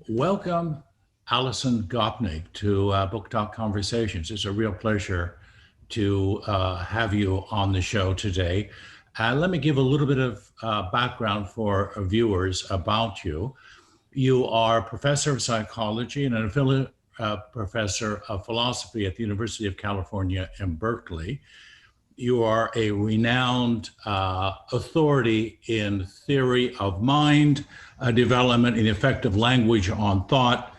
Welcome, Alison Gopnik, to Book Talk Conversations. It's a real pleasure to have you on the show today. Let me give a little bit of background for viewers about you. You are a professor of psychology and an affiliate professor of philosophy at the University of California in Berkeley. You are a renowned authority in theory of mind, development, and effective language on thought.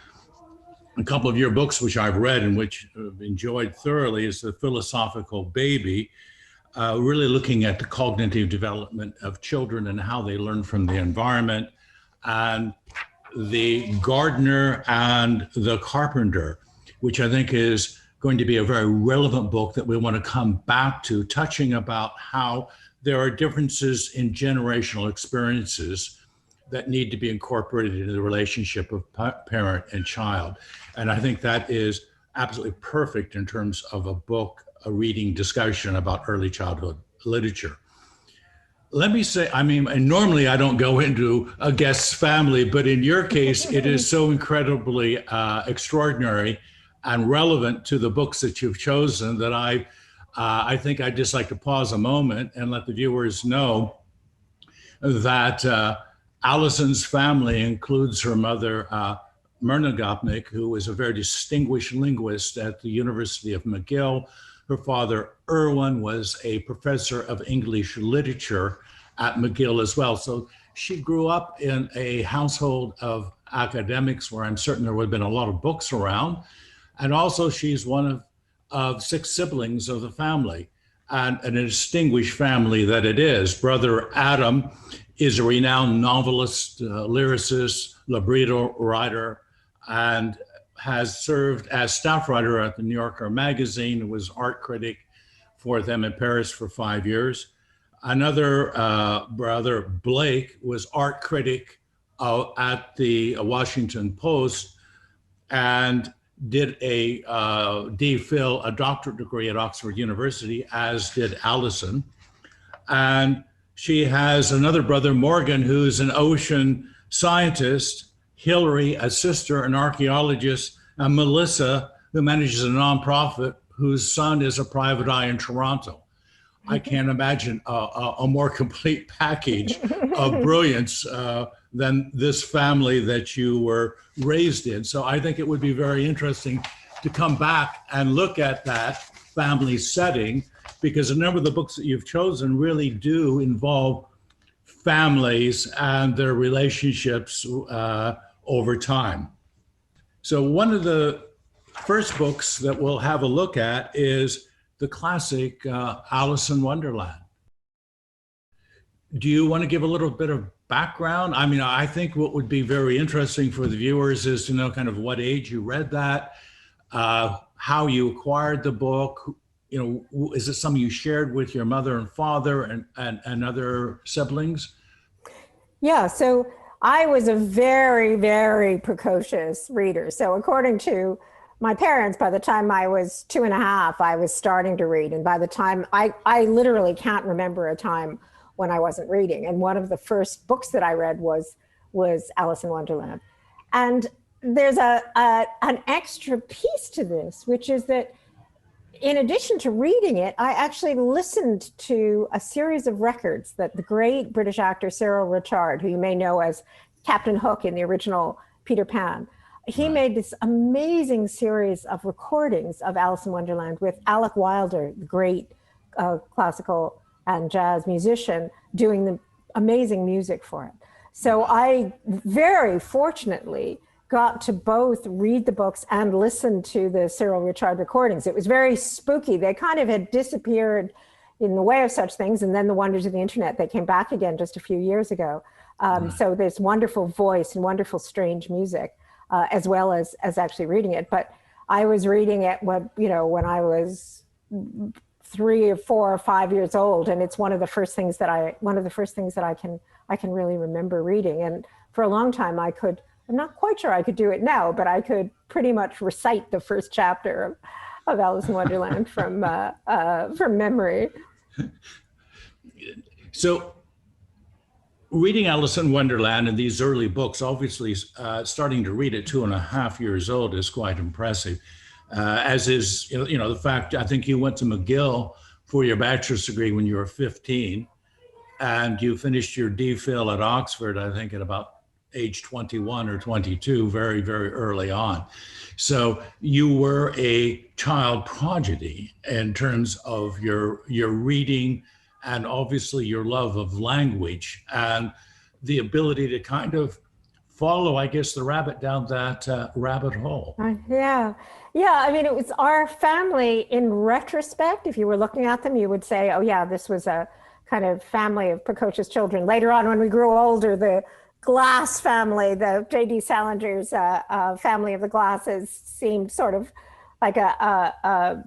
A couple of your books, which I've read and which I've enjoyed thoroughly, is The Philosophical Baby, really looking at the cognitive development of children and how they learn from the environment, and The Gardener and the Carpenter, which I think is going to be a very relevant book that we want to come back to, touching about how there are differences in generational experiences that need to be incorporated into the relationship of parent and child. And I think that is absolutely perfect in terms of a book, a reading discussion about early childhood literature. Let me say, and normally I don't go into a guest's family, but in your case, it is so incredibly extraordinary and relevant to the books that you've chosen that I think I'd just like to pause a moment and let the viewers know that Alison's family includes her mother, Meno Gopnik, who is a very distinguished linguist at the University of McGill. Her father, Erwin, was a professor of English literature at McGill as well. So she grew up in a household of academics where I'm certain there would have been a lot of books around. And also she's one of six siblings of the family, and a distinguished family that it is. Brother Adam is a renowned novelist, lyricist, libretto writer, and has served as staff writer at the New Yorker magazine, was art critic for them in Paris for 5 years. Another brother, Blake, was art critic at the Washington Post and did a DPhil, a doctorate degree at Oxford University, as did Alison. And she has another brother, Morgan, who's an ocean scientist, Hillary, a sister, an archaeologist, and Melissa, who manages a nonprofit whose son is a private eye in Toronto. I can't imagine a more complete package of brilliance than this family that you were raised in. So I think it would be very interesting to come back and look at that family setting, because a number of the books that you've chosen really do involve families and their relationships over time. So one of the first books that we'll have a look at is the classic Alice in Wonderland. Do you want to give a little bit of background? I think what would be very interesting for the viewers is to know kind of what age you read that, how you acquired the book. Is it something you shared with your mother and father and other siblings? Yeah, so I was a very, very precocious reader. So according to my parents, by the time I was 2.5, I was starting to read. And by the time I literally can't remember a time when I wasn't reading. And one of the first books that I read was Alice in Wonderland. And there's an extra piece to this, which is that in addition to reading it, I actually listened to a series of records that the great British actor Cyril Ritchard, who you may know as Captain Hook in the original Peter Pan, he made this amazing series of recordings of Alice in Wonderland with Alec Wilder, the great classical and jazz musician, doing the amazing music for it. So I very fortunately got to both read the books and listen to the Cyril Ritchard recordings. It was very spooky. They kind of had disappeared in the way of such things, and then the wonders of the internet, they came back again just a few years ago. So there's wonderful voice and wonderful strange music, as well as actually reading it. But I was reading it when I was 3 or 4 or 5 years old, and it's one of the first things that I can really remember reading. And for a long time, I'm not quite sure I could do it now, but I could pretty much recite the first chapter of Alice in Wonderland from memory. So reading Alice in Wonderland and these early books, obviously starting to read at 2.5 years old is quite impressive. As is, the fact, I think you went to McGill for your bachelor's degree when you were 15, and you finished your DPhil at Oxford, I think at about age 21 or 22, very, very early on. So you were a child prodigy in terms of your reading and obviously your love of language and the ability to kind of follow, I guess, the rabbit down that rabbit hole. Yeah. Yeah. I mean, it was our family in retrospect. If you were looking at them, you would say, oh, yeah, this was a kind of family of precocious children. Later on, when we grew older, the Glass family, the J.D. Salinger's family of the Glasses seemed sort of like a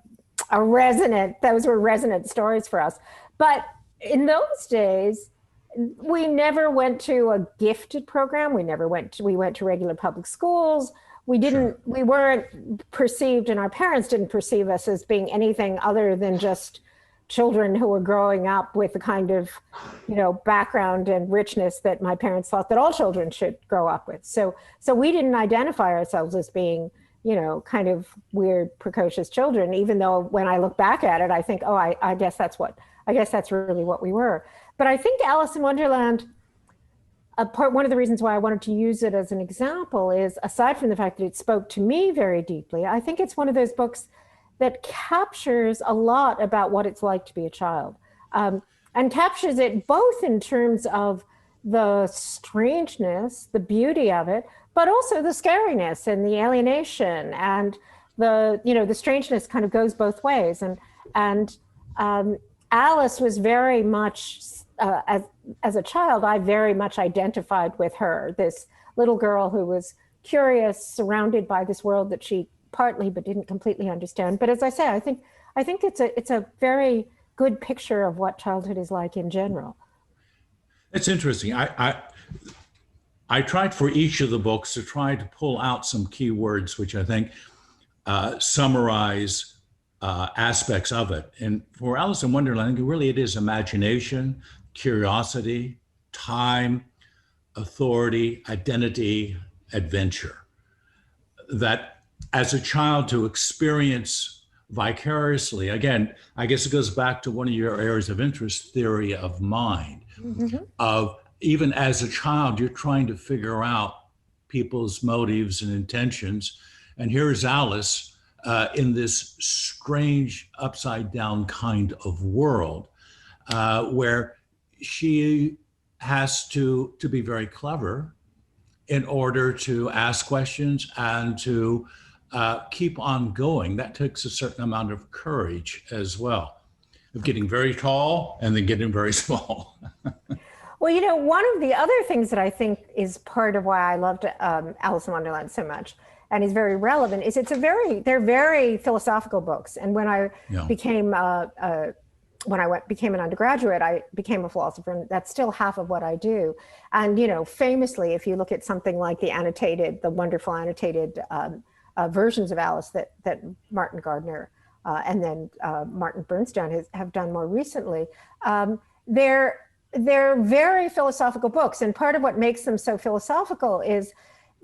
resonant, those were resonant stories for us. But in those days, we never went to a gifted program. We went to regular public schools. We weren't perceived, and our parents didn't perceive us as being anything other than just children who were growing up with the kind of, background and richness that my parents thought that all children should grow up with. So we didn't identify ourselves as being, kind of weird, precocious children, even though when I look back at it, I think, oh, I guess that's really what we were. But I think Alice in Wonderland, one of the reasons why I wanted to use it as an example is, aside from the fact that it spoke to me very deeply, I think it's one of those books that captures a lot about what it's like to be a child, and captures it both in terms of the strangeness, the beauty of it, but also the scariness and the alienation, and the strangeness kind of goes both ways. And Alice was very much, as a child, I very much identified with her, this little girl who was curious, surrounded by this world that she partly but didn't completely understand. But as I say, I think it's a very good picture of what childhood is like in general. It's interesting. I tried for each of the books to try to pull out some key words which I think summarize aspects of it. And for Alice in Wonderland, it is imagination, curiosity, time, authority, identity, adventure. That as a child to experience vicariously, again, I guess it goes back to one of your areas of interest, theory of mind, of even as a child, you're trying to figure out people's motives and intentions. And here's Alice in this strange upside down kind of world where she has to be very clever in order to ask questions and to keep on going. That takes a certain amount of courage as well, of getting very tall and then getting very small. Well, one of the other things that I think is part of why I loved Alice in Wonderland so much, and is very relevant, is they're very philosophical books. And when I became became an undergraduate, I became a philosopher, and that's still half of what I do. And famously, if you look at something like the wonderful annotated versions of Alice that Martin Gardner and then Martin Bernstein have done more recently, they're very philosophical books. And part of what makes them so philosophical is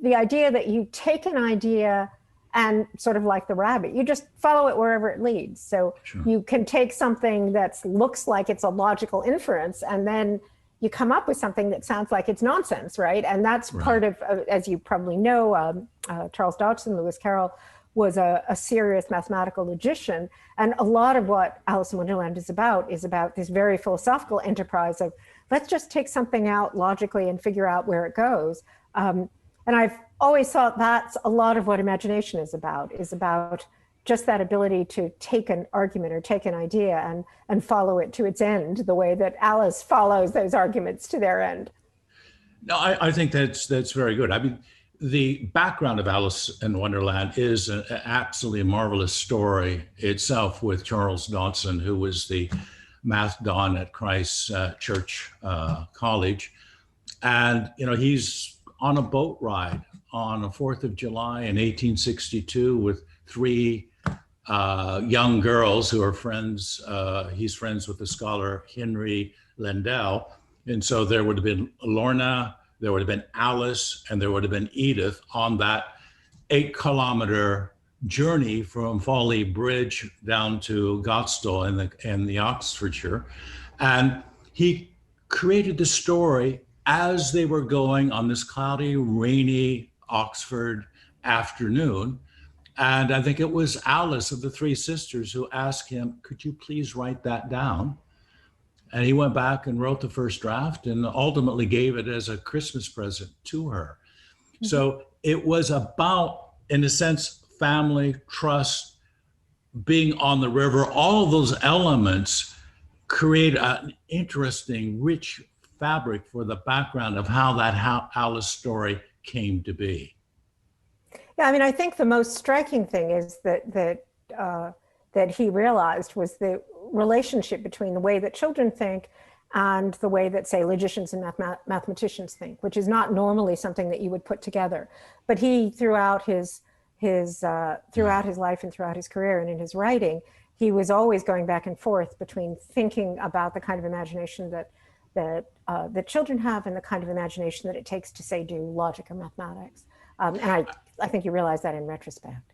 the idea that you take an idea and sort of like the rabbit, you just follow it wherever it leads. So you can take something that looks like it's a logical inference, and then you come up with something that sounds like it's nonsense, right? And that's part of, as you probably know, Charles Dodgson, Lewis Carroll, was a serious mathematical logician. And a lot of what Alice in Wonderland is about this very philosophical enterprise of, let's just take something out logically and figure out where it goes. And I've always thought that's a lot of what imagination is about just that ability to take an argument or take an idea and follow it to its end, the way that Alice follows those arguments to their end. No, I think that's very good. I mean, the background of Alice in Wonderland is an absolutely marvelous story itself, with Charles Dodgson, who was the math don at Christ Church College. And, he's on a boat ride on a 4th of July in 1862 with 3 young girls who are friends. He's friends with the scholar Henry Lendell. And so there would have been Lorna, there would have been Alice, and there would have been Edith on that 8-kilometer journey from Folly Bridge down to Gotstow in the Oxfordshire. And he created the story as they were going on this cloudy, rainy Oxford afternoon. And I think it was Alice of the three sisters who asked him, could you please write that down? And he went back and wrote the first draft and ultimately gave it as a Christmas present to her. Mm-hmm. So it was about, in a sense, family, trust, being on the river, all of those elements create an interesting, rich fabric for the background of how that Alice story came to be. Yeah, I mean, I think the most striking thing is that he realized was the relationship between the way that children think and the way that, say, logicians and mathematicians think, which is not normally something that you would put together. But he, throughout his life and throughout his career and in his writing, he was always going back and forth between thinking about the kind of imagination that children have and the kind of imagination that it takes to, say, do logic or mathematics. And I think you realize that in retrospect.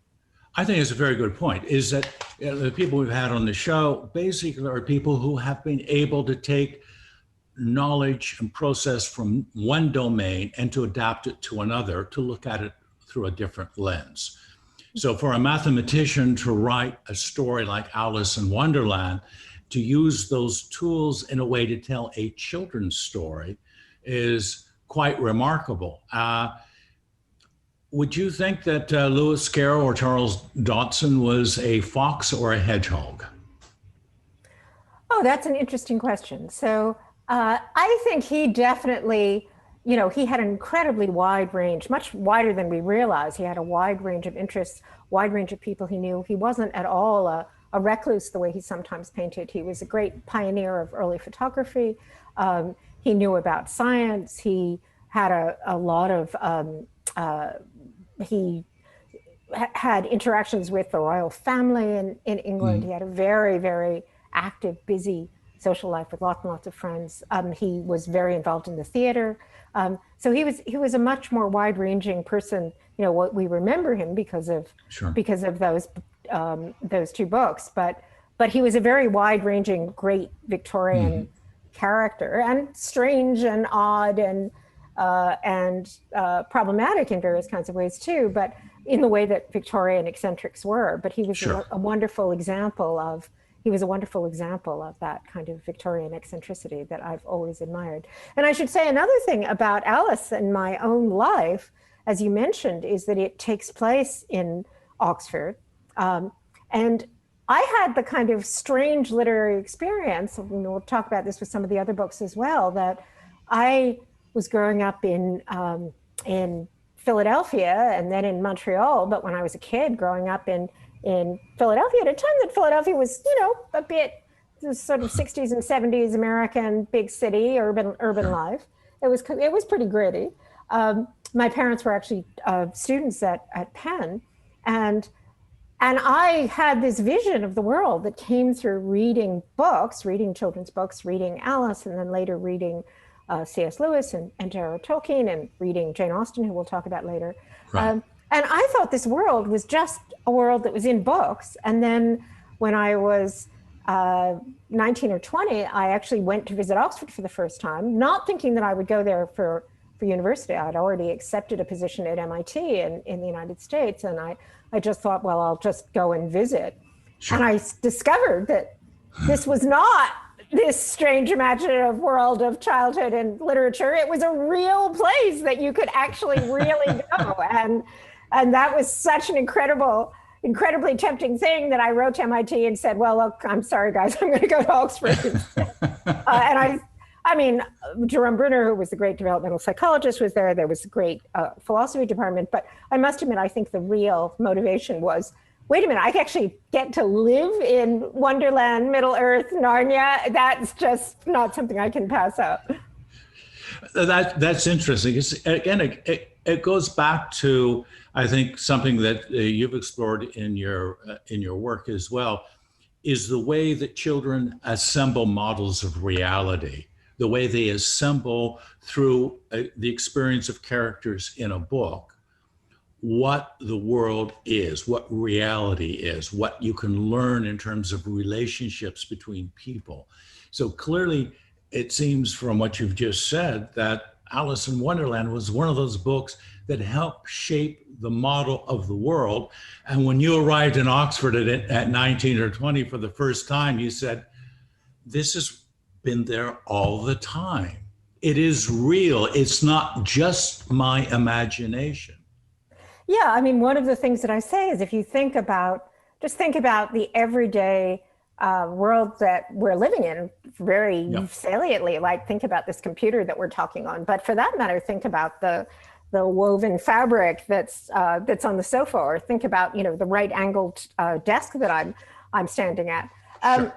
I think it's a very good point, is that the people we've had on the show basically are people who have been able to take knowledge and process from one domain and to adapt it to another, to look at it through a different lens. So for a mathematician to write a story like Alice in Wonderland, to use those tools in a way to tell a children's story is quite remarkable. Would you think that Lewis Carroll or Charles Dodson was a fox or a hedgehog? Oh, that's an interesting question. So I think he definitely, he had an incredibly wide range, much wider than we realize. He had a wide range of interests, wide range of people he knew. He wasn't at all a recluse the way he sometimes painted. He was a great pioneer of early photography. He knew about science. He had a lot of, he had interactions with the royal family in England. He had a very, very active, busy social life with lots and lots of friends. He was very involved in the theater. So he was a much more wide-ranging person. What we remember him because of those two books. But he was a very wide-ranging, great Victorian character, and strange and odd and problematic in various kinds of ways too, but in the way that Victorian eccentrics were. But he was a wonderful example of that kind of Victorian eccentricity that I've always admired. And I should say another thing about Alice and my own life, as you mentioned, is that it takes place in Oxford. And I had the kind of strange literary experience, we'll talk about this with some of the other books as well, that I was growing up in Philadelphia and then in Montreal. But when I was a kid growing up in Philadelphia, at a time that Philadelphia was, a bit sort of 60s and 70s American big city, urban life. It was pretty gritty. My parents were actually students at Penn, and I had this vision of the world that came through reading children's books, reading Alice, and then later reading C.S. Lewis and J.R.R. Tolkien, and reading Jane Austen, who we'll talk about later. Right. And I thought this world was just a world that was in books. And then when I was 19 or 20, I actually went to visit Oxford for the first time, not thinking that I would go there for university. I'd already accepted a position at MIT in the United States. And I just thought, well, I'll just go and visit. Sure. And I discovered that this was not this strange imaginative world of childhood and literature. It was a real place that you could actually really go. And that was such an incredibly tempting thing that I wrote to MIT and said, well, look, I'm sorry, guys, I'm going to go to Oxford. And I mean, Jerome Bruner, who was the great developmental psychologist, was there. There was a great philosophy department. But I must admit, I think the real motivation was, wait a minute, I actually get to live in Wonderland, Middle Earth, Narnia. That's just not something I can pass up. That's interesting. It goes back to, I think, something that you've explored in your work as well, is the way that children assemble models of reality the way they assemble through the experience of characters in a book, what the world is, what reality is, what you can learn in terms of relationships between people. So clearly, it seems from what you've just said that Alice in Wonderland was one of those books that helped shape the model of the world. And when you arrived in Oxford at 19 or 20 for the first time, you said, this has been there all the time. It is real. It's not just my imagination. Yeah, I mean, one of the things that I say is if you think about the everyday world that we're living in, very saliently, like think about this computer that we're talking on. But for that matter, think about the woven fabric that's on the sofa, or think about, you know, the right angled desk that I'm standing at. Sure.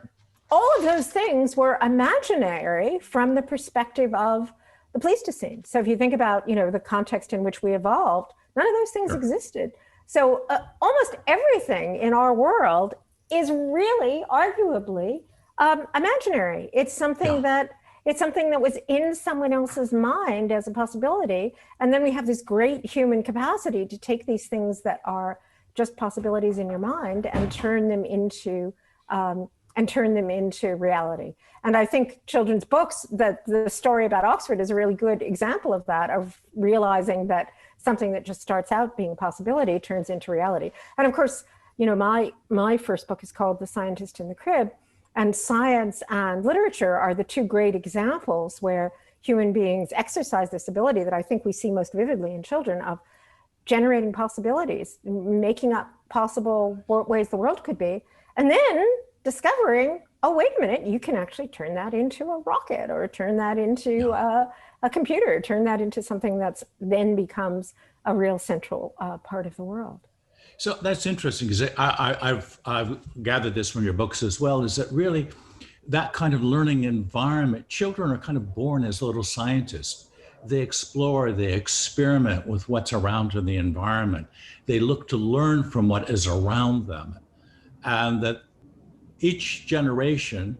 All of those things were imaginary from the perspective of the Pleistocene. So if you think about, you know, the context in which we evolved, none of those things existed. So almost everything in our world is really, arguably, imaginary. It's something that was in someone else's mind as a possibility, and then we have this great human capacity to take these things that are just possibilities in your mind and turn them into reality. And I think children's books, that the story about Oxford is a really good example of that, of realizing that something that just starts out being a possibility turns into reality. And of course, you know, my first book is called The Scientist in the Crib, and science and literature are the two great examples where human beings exercise this ability that I think we see most vividly in children, of generating possibilities, making up possible ways the world could be, and then discovering, oh, wait a minute, you can actually turn that into a rocket, or turn that into a computer, turn that into something that's then becomes a real central part of the world. So that's interesting, because I've gathered this from your books as well, is that really that kind of learning environment, children are kind of born as little scientists. They explore, they experiment with what's around in the environment. They look to learn from what is around them. And that each generation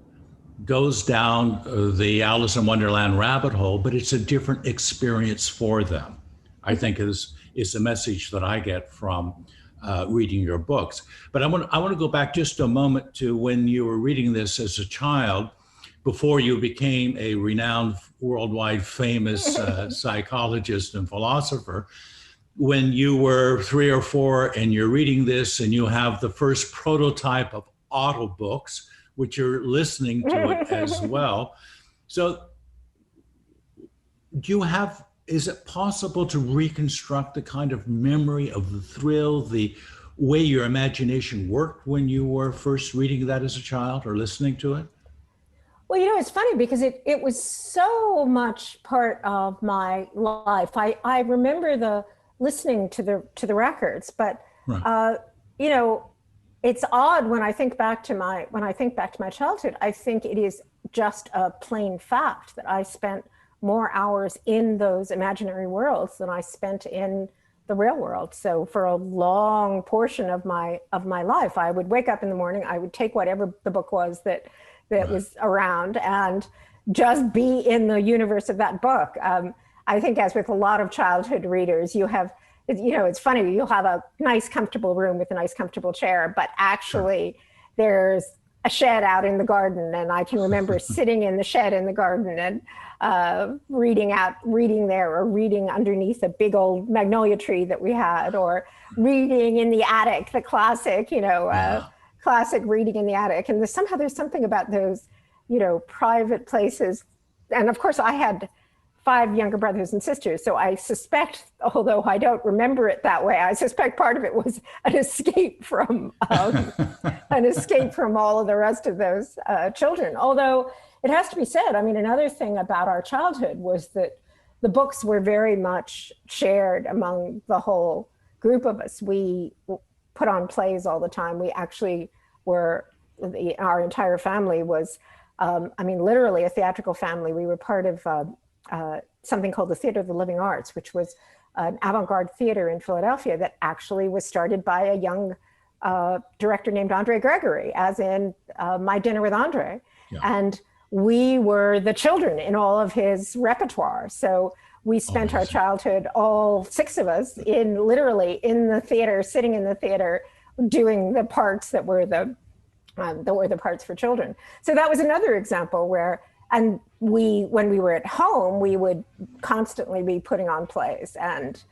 goes down the Alice in Wonderland rabbit hole, but it's a different experience for them, I think is the message that I get from reading your books. But I want to go back just a moment to when you were reading this as a child, before you became a renowned, worldwide famous psychologist and philosopher. When you were 3 or 4 and you're reading this and you have the first prototype of auto books, which you're listening to it as well. So is it possible to reconstruct the kind of memory of the thrill, the way your imagination worked when you were first reading that as a child or listening to it? Well, you know, it's funny because it was so much part of my life. I remember listening to the records, but Right. You know, it's odd when I think back to my childhood. I think it is just a plain fact that I spent more hours in those imaginary worlds than I spent in the real world. So for a long portion of my life, I would wake up in the morning, I would take whatever the book was that was around and just be in the universe of that book. I think, as with a lot of childhood readers, you have, you know, it's funny, you'll have a nice comfortable room with a nice comfortable chair, but actually there's a shed out in the garden, and I can remember sitting in the shed in the garden and reading there, or reading underneath a big old magnolia tree that we had, or reading in the attic, the classic, you know, classic reading in the attic. And somehow there's something about those, you know, private places. And of course I had 5 younger brothers and sisters. So I suspect, although I don't remember it that way, I suspect part of it was an escape from all of the rest of those children. Although it has to be said, I mean, another thing about our childhood was that the books were very much shared among the whole group of us. We put on plays all the time. We actually our entire family was, I mean, literally a theatrical family. We were part of something called the Theater of the Living Arts, which was an avant-garde theater in Philadelphia that actually was started by a young director named Andre Gregory, as in My Dinner with Andre. Yeah. And we were the children in all of his repertoire. So we spent our childhood, all six of us, literally in the theater, sitting in the theater, doing the parts that were the parts for children. So that was another example where, and when we were at home, we would constantly be putting on plays and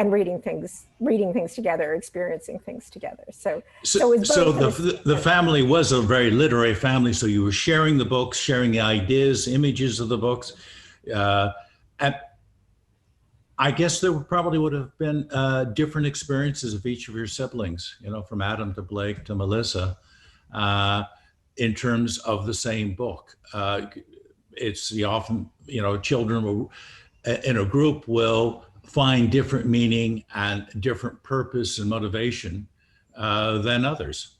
reading things together, experiencing things together. So the family was a very literary family. So you were sharing the books, sharing the ideas, images of the books. And I guess there probably would have been different experiences of each of your siblings, from Adam to Blake to Melissa, in terms of the same book. It's often, children in a group will find different meaning and different purpose and motivation than others.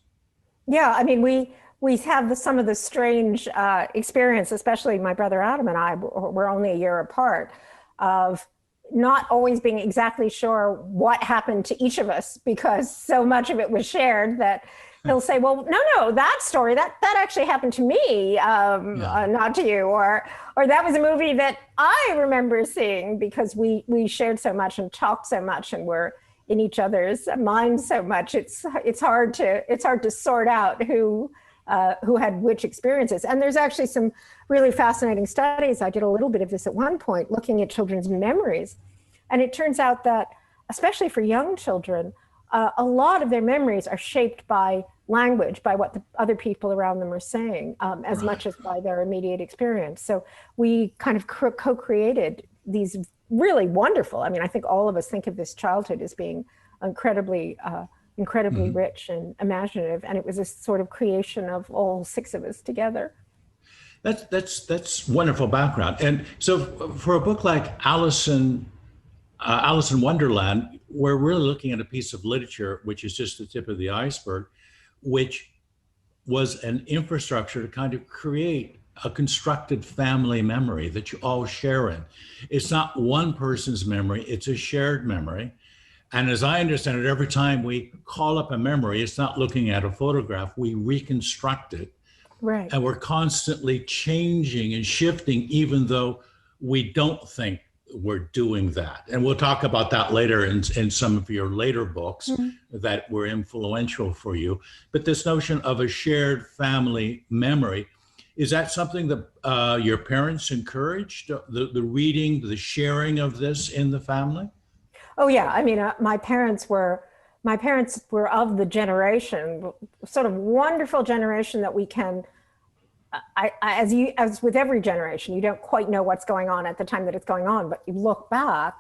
Yeah, I mean, we have some of the strange experience, especially my brother Adam and I were only a year apart, of not always being exactly sure what happened to each of us, because so much of it was shared that he'll say, well, no, that story, that actually happened to me, not to you, or that was a movie that I remember seeing, because we shared so much and talked so much and were in each other's minds so much. It's hard to sort out who had which experiences. And there's actually some really fascinating studies. I did a little bit of this at one point, looking at children's memories. And it turns out that, especially for young children, a lot of their memories are shaped by language, by what the other people around them are saying, as much as by their immediate experience. So we kind of co-created these really wonderful, I think all of us think of this childhood as being incredibly rich and imaginative. And it was a sort of creation of all six of us together. That's wonderful background. And so for a book like Alice in Wonderland, we're really looking at a piece of literature which is just the tip of the iceberg, which was an infrastructure to kind of create a constructed family memory that you all share in. It's not one person's memory, it's a shared memory. And as I understand it, every time we call up a memory, it's not looking at a photograph, we reconstruct it. Right. And we're constantly changing and shifting, even though we don't think we're doing that. And we'll talk about that later in some of your later books that were influential for you. But this notion of a shared family memory, is that something that your parents encouraged, the reading, the sharing of this in the family? Oh yeah, my parents were of the generation, sort of wonderful generation that we can, as with every generation, you don't quite know what's going on at the time that it's going on, but you look back,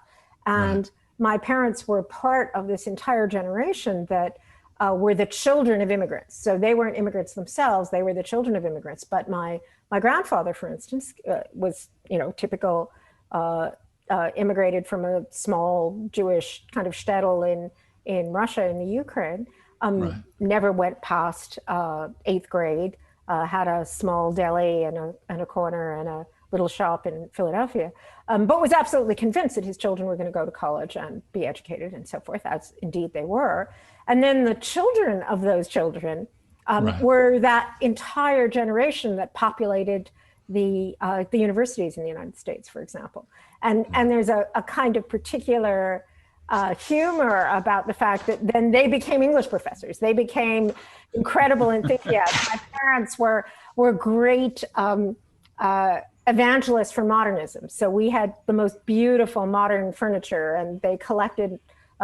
and my parents were part of this entire generation that were the children of immigrants. So they weren't immigrants themselves, they were the children of immigrants. But my grandfather, for instance, was, typical, immigrated from a small Jewish kind of shtetl in Russia, in the Ukraine, never went past 8th grade, had a small deli and a corner and a little shop in Philadelphia, but was absolutely convinced that his children were going to go to college and be educated and so forth, as indeed they were. And then the children of those children were that entire generation that populated the universities in the United States, for example. And there's a kind of particular humor about the fact that then they became English professors. They became incredible enthusiasts. My parents were great evangelists for modernism. So we had the most beautiful modern furniture, and they collected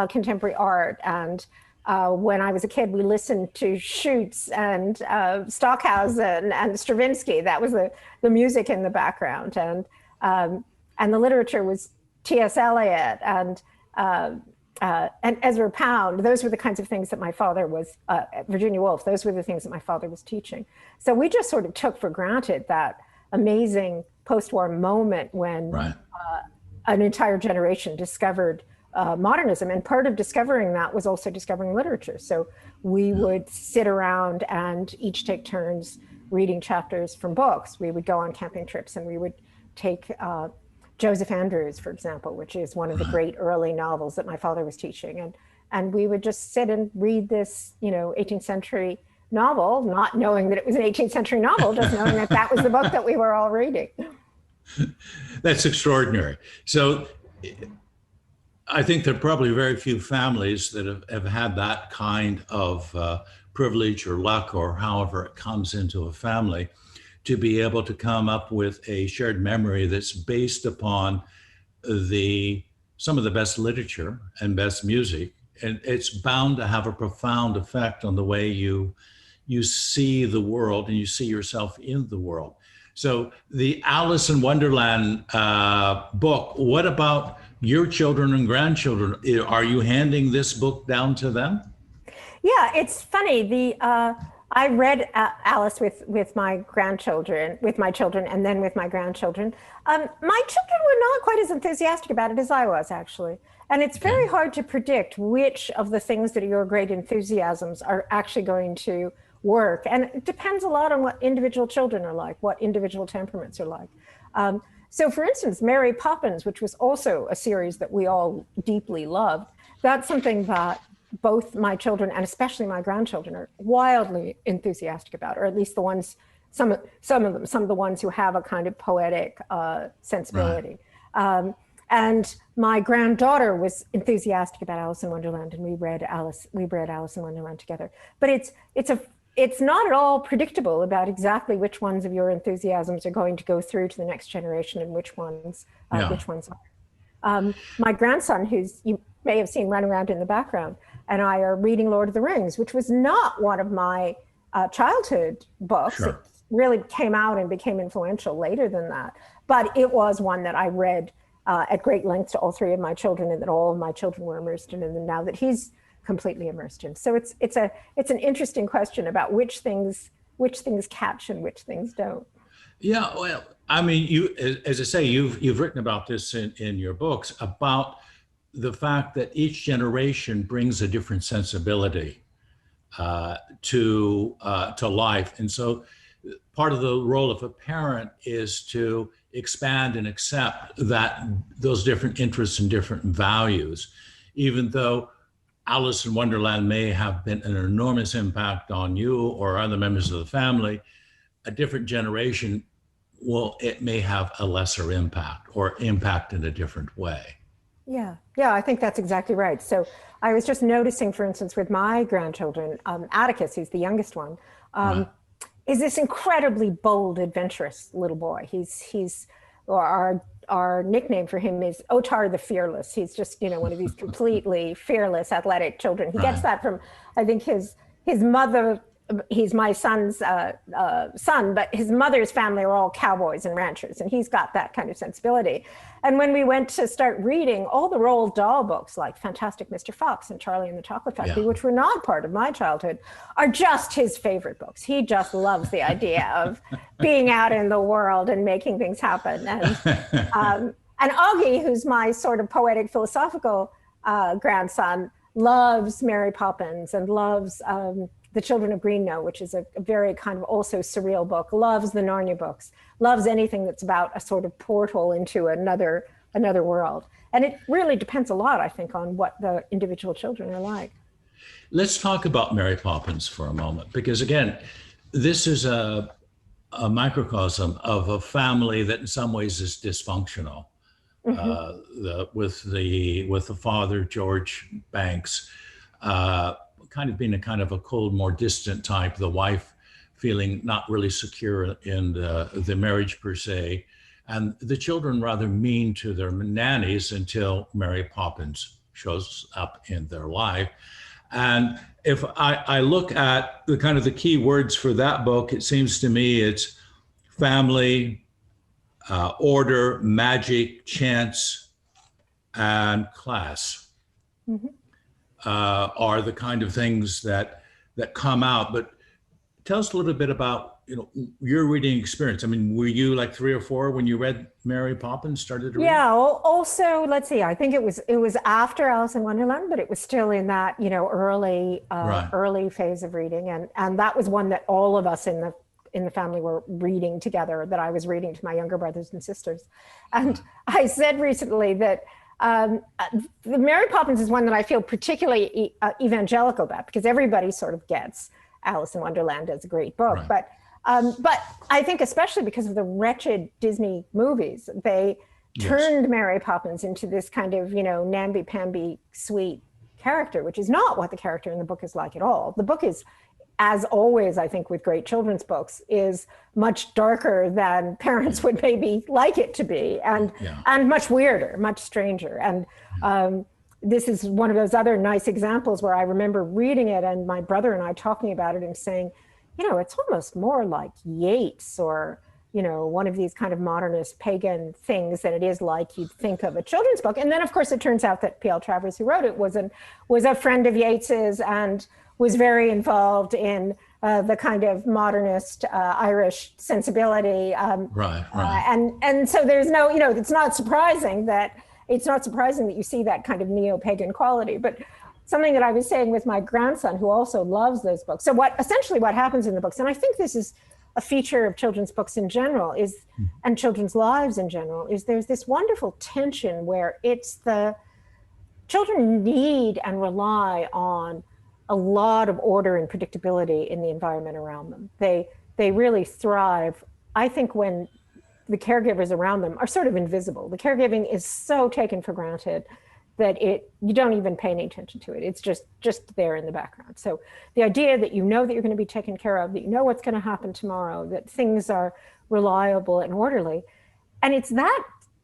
contemporary art. And when I was a kid, we listened to Schutz and Stockhausen and Stravinsky. That was the music in the background. And the literature was T.S. Eliot and Ezra Pound. Those were the kinds of things that my father was, Virginia Woolf, those were the things that my father was teaching. So we just sort of took for granted that amazing post-war moment when an entire generation discovered modernism. And part of discovering that was also discovering literature. So we would sit around and each take turns reading chapters from books. We would go on camping trips and we would take Joseph Andrews, for example, which is one of the great early novels that my father was teaching. And we would just sit and read this, 18th century novel, not knowing that it was an 18th century novel, just knowing that that was the book that we were all reading. That's extraordinary. So I think there are probably very few families that have had that kind of privilege or luck, or however it comes into a family, to be able to come up with a shared memory that's based upon some of the best literature and best music. And it's bound to have a profound effect on the way you see the world and you see yourself in the world. So the Alice in Wonderland book, what about your children and grandchildren? Are you handing this book down to them? Yeah, it's funny. I read Alice with my grandchildren, with my children, and then with my grandchildren. My children were not quite as enthusiastic about it as I was, actually. And it's very hard to predict which of the things that are your great enthusiasms are actually going to work. And it depends a lot on what individual children are like, what individual temperaments are like. So for instance, Mary Poppins, which was also a series that we all deeply loved, that's something that both my children and especially my grandchildren are wildly enthusiastic about, or at least the ones, some of the ones who have a kind of poetic sensibility. Right. And my granddaughter was enthusiastic about Alice in Wonderland, and we read Alice in Wonderland together. But it's not at all predictable about exactly which ones of your enthusiasms are going to go through to the next generation and which ones are. My grandson, who's you may have seen running around in the background, and I are reading Lord of the Rings, which was not one of my childhood books. Sure. It really came out and became influential later than that. But it was one that I read at great length to all three of my children, and that all of my children were immersed in, and now that he's completely immersed in. So it's an interesting question about which things catch and which things don't. Yeah, well, I mean, you, as I say, you've written about this in your books, about the fact that each generation brings a different sensibility to life, and so part of the role of a parent is to expand and accept those different interests and different values, even though Alice in Wonderland may have been an enormous impact on you or other members of the family. A different generation, it may have a lesser impact or impact in a different way. Yeah, I think that's exactly right. So I was just noticing, for instance, with my grandchildren, Atticus, who's the youngest one, is this incredibly bold, adventurous little boy. Our nickname for him is Otar the Fearless. He's just, one of these completely fearless, athletic children. He gets that from, I think, his mother. He's my son's son, but his mother's family are all cowboys and ranchers, and he's got that kind of sensibility. And when we went to start reading all the Roald Dahl books, like Fantastic Mr. Fox and Charlie and the Chocolate Factory, which were not part of my childhood, are just his favorite books. He just loves the idea of being out in the world and making things happen. And Augie, who's my sort of poetic, philosophical grandson, loves Mary Poppins and loves The Children of Green Know, which is a very kind of also surreal book, loves the Narnia books, loves anything that's about a sort of portal into another world. And it really depends a lot, I think, on what the individual children are like. Let's talk about Mary Poppins for a moment, because again, this is a microcosm of a family that in some ways is dysfunctional. With the father, George Banks, kind of being a kind of a cold, more distant type, the wife feeling not really secure in the marriage per se, and the children rather mean to their nannies until Mary Poppins shows up in their life. And if I look at the kind of the key words for that book, it seems to me it's family, order, magic, chance, and class. Are the kind of things that come out. But tell us a little bit about your reading experience. I mean, were you like 3 or 4 when you read Mary Poppins, started to read? Yeah. Also, let's see. I think it was after Alice in Wonderland, but it was still in that early phase of reading, and that was one that all of us in the family were reading together. That I was reading to my younger brothers and sisters, and I said recently that. The Mary Poppins is one that I feel particularly evangelical about, because everybody sort of gets. Alice in Wonderland as a great book. Right. But I think especially because of the wretched Disney movies, they Yes. turned Mary Poppins into this kind of, namby-pamby sweet character, which is not what the character in the book is like at all. The book is, as always, I think with great children's books, is much darker than parents would maybe like it to be, and much weirder, much stranger. And this is one of those other nice examples where I remember reading it and my brother and I talking about it and saying, it's almost more like Yeats or, one of these kind of modernist pagan things than it is like you'd think of a children's book. And then, of course, it turns out that P.L. Travers, who wrote it, was a friend of Yeats's and was very involved in the kind of modernist Irish sensibility. Right. And so there's no, it's not surprising that you see that kind of neo-pagan quality. But something that I was saying with my grandson, who also loves those books. So essentially what happens in the books, and I think this is a feature of children's books in general, and children's lives in general, is there's this wonderful tension where it's the children need and rely on a lot of order and predictability in the environment around them. They really thrive, I think, when the caregivers around them are sort of invisible. The caregiving is so taken for granted that you don't even pay any attention to it. It's just there in the background. So the idea that that you're going to be taken care of, that you know what's going to happen tomorrow, that things are reliable and orderly, and it's that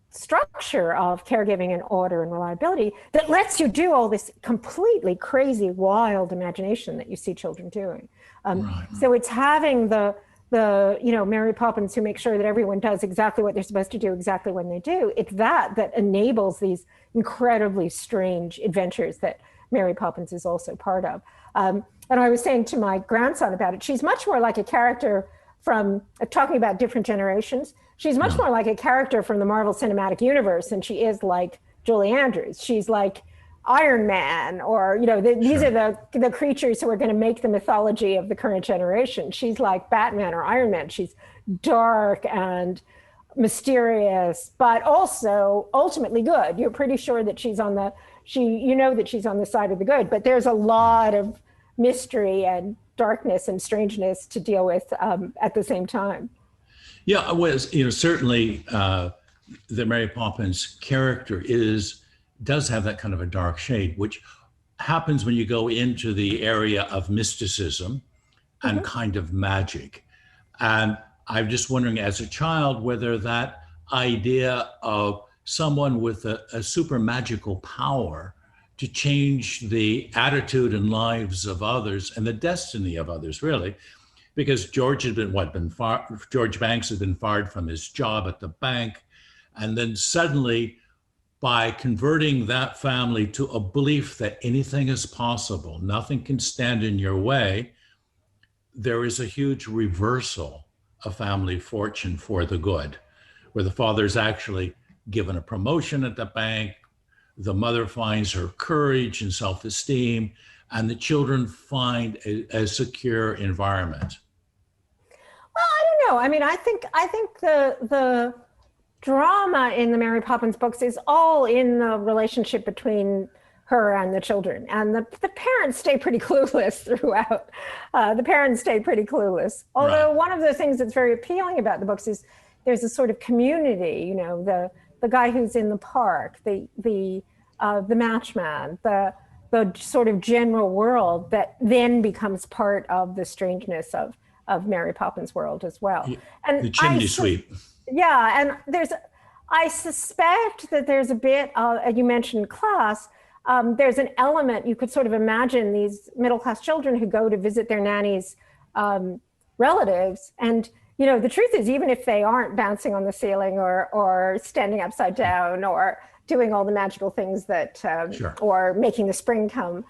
structure of caregiving and order and reliability that lets you do all this completely crazy, wild imagination that you see children doing. Right. So it's having the Mary Poppins who make sure that everyone does exactly what they're supposed to do exactly when they do. It's that enables these incredibly strange adventures that Mary Poppins is also part of. And I was saying to my grandson about it, she's much more like a character from, talking about different generations, she's much more like a character from the Marvel Cinematic Universe than she is like Julie Andrews. She's like Iron Man, or, these are the creatures who are going to make the mythology of the current generation. She's like Batman or Iron Man. She's dark and mysterious, but also ultimately good. You're pretty sure that she's on that she's on the side of the good, but there's a lot of mystery and darkness and strangeness to deal with at the same time. Yeah, well, certainly the Mary Poppins character does have that kind of a dark shade, which happens when you go into the area of mysticism and kind of magic. And I'm just wondering, as a child, whether that idea of someone with a super magical power to change the attitude and lives of others and the destiny of others, really, because George Banks had been fired from his job at the bank, and then suddenly, by converting that family to a belief that anything is possible, nothing can stand in your way, there is a huge reversal of family fortune for the good, where the father's actually given a promotion at the bank, the mother finds her courage and self-esteem, and the children find a secure environment. Well, I don't know. I mean, I think the drama in the Mary Poppins books is all in the relationship between her and the children, and the parents stay pretty clueless throughout. The parents stay pretty clueless. Although one of the things that's very appealing about the books is there's a sort of community. The guy who's in the park, the matchman, the sort of general world that then becomes part of the strangeness of Mary Poppins' world as well. And the chimney sweep. Yeah, and I suspect that there's a bit of, you mentioned class, there's an element, you could sort of imagine these middle-class children who go to visit their nanny's relatives, and the truth is, even if they aren't bouncing on the ceiling or standing upside down or doing all the magical things that, or making the spring come,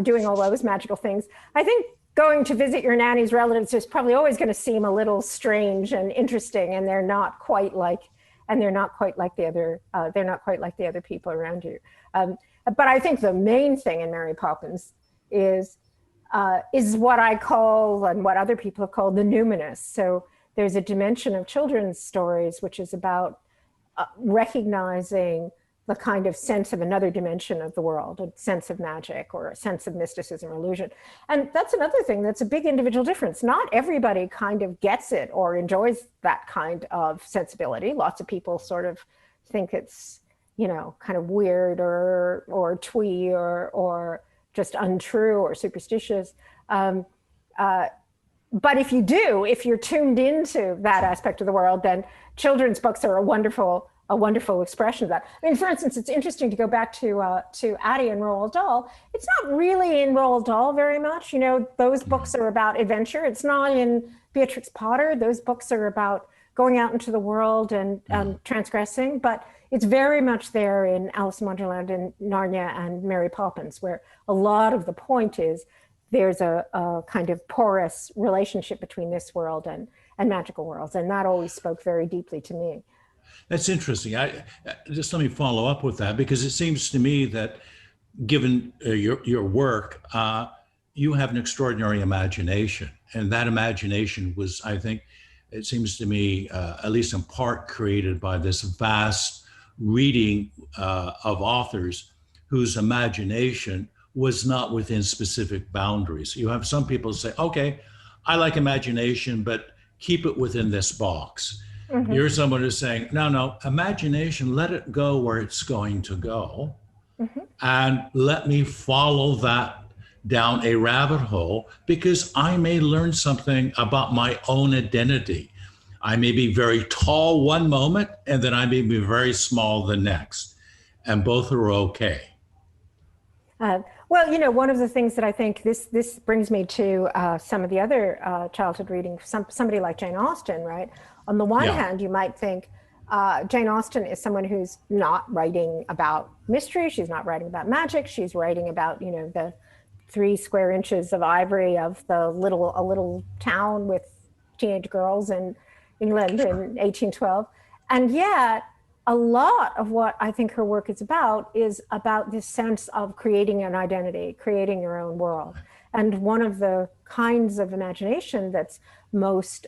doing all those magical things, I think going to visit your nanny's relatives is probably always going to seem a little strange and interesting, and they're not quite like the other people around you. But I think the main thing in Mary Poppins is what I call, and what other people have called, the numinous. So there's a dimension of children's stories which is about recognizing the kind of sense of another dimension of the world, a sense of magic or a sense of mysticism or illusion. And that's another thing that's a big individual difference. Not everybody kind of gets it or enjoys that kind of sensibility. Lots of people sort of think it's, kind of weird or twee or just untrue or superstitious. But if you're tuned into that aspect of the world, then children's books are a wonderful expression of that. I mean, for instance, it's interesting to go back to Addie and Roald Dahl. It's not really in Roald Dahl very much. Those books are about adventure. It's not in Beatrix Potter. Those books are about going out into the world and transgressing. But it's very much there in Alice in Wonderland and Narnia and Mary Poppins, where a lot of the point is there's a kind of porous relationship between this world and magical worlds. And that always spoke very deeply to me. That's interesting. Just let me follow up with that, because it seems to me that given your work, you have an extraordinary imagination. And that imagination was, I think, it seems to me, at least in part, created by this vast reading of authors whose imagination was not within specific boundaries. You have some people say, okay, I like imagination, but keep it within this box. Mm-hmm. You're someone who's saying, no, imagination, let it go where it's going to go. Mm-hmm. And let me follow that down a rabbit hole, because I may learn something about my own identity. I may be very tall one moment, and then I may be very small the next. And both are okay. Well, one of the things that I think this brings me to some of the other childhood reading, somebody like Jane Austen, right? On the one hand, you might think Jane Austen is someone who's not writing about mystery. She's not writing about magic. She's writing about, the 3 square inches of ivory of a little town with teenage girls in England in 1812. And yet, a lot of what I think her work is about this sense of creating an identity, creating your own world. And one of the kinds of imagination that's most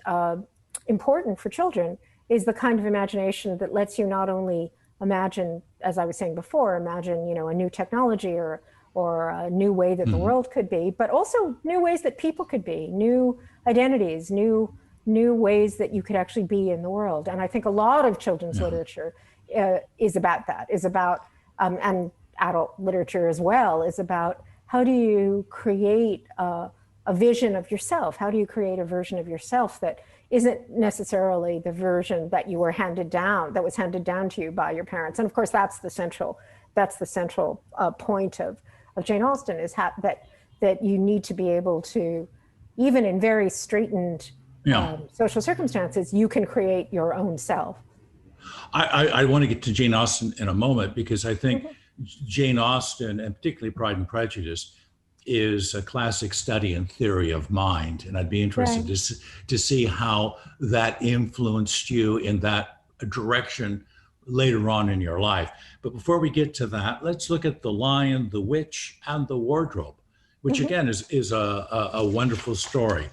important for children is the kind of imagination that lets you not only imagine, as I was saying before, imagine, a new technology or a new way that the world could be, but also new ways that people could be, new identities, new ways that you could actually be in the world. And I think a lot of children's literature is about that, and adult literature as well, is about how do you create a vision of yourself? How do you create a version of yourself that isn't necessarily the version that you were handed down, that was handed down to you by your parents? And of course, that's the central point of Jane Austen, is that you need to be able to, even in very straitened social circumstances, you can create your own self. I want to get to Jane Austen in a moment, because I think Jane Austen, and particularly Pride and Prejudice, is a classic study in theory of mind. And I'd be interested to see how that influenced you in that direction later on in your life. But before we get to that, let's look at The Lion, the Witch, and the Wardrobe, which again is a wonderful story.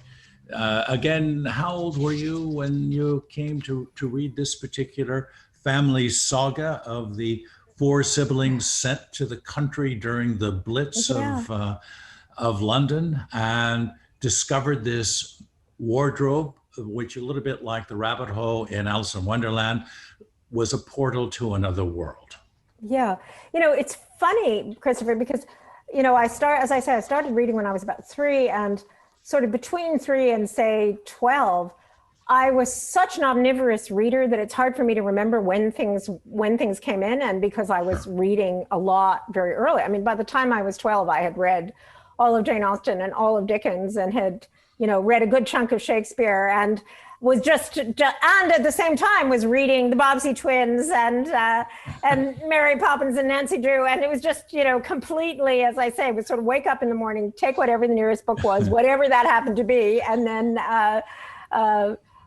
Again, how old were you when you came to read this particular family saga of the 4 siblings sent to the country during the Blitz of London, and discovered this wardrobe, which, a little bit like the rabbit hole in Alice in Wonderland, was a portal to another world? Yeah, it's funny, Christopher, because I started reading when I was about 3, and sort of between 3 and say 12, I was such an omnivorous reader that it's hard for me to remember when things came in, and because I was reading a lot very early. I mean, by the time I was 12, I had read all of Jane Austen and all of Dickens, and had, read a good chunk of Shakespeare, and was and at the same time was reading the Bobbsey twins and Mary Poppins and Nancy Drew. And it was just, completely, as I say, would sort of wake up in the morning, take whatever the nearest book was, whatever that happened to be. And then I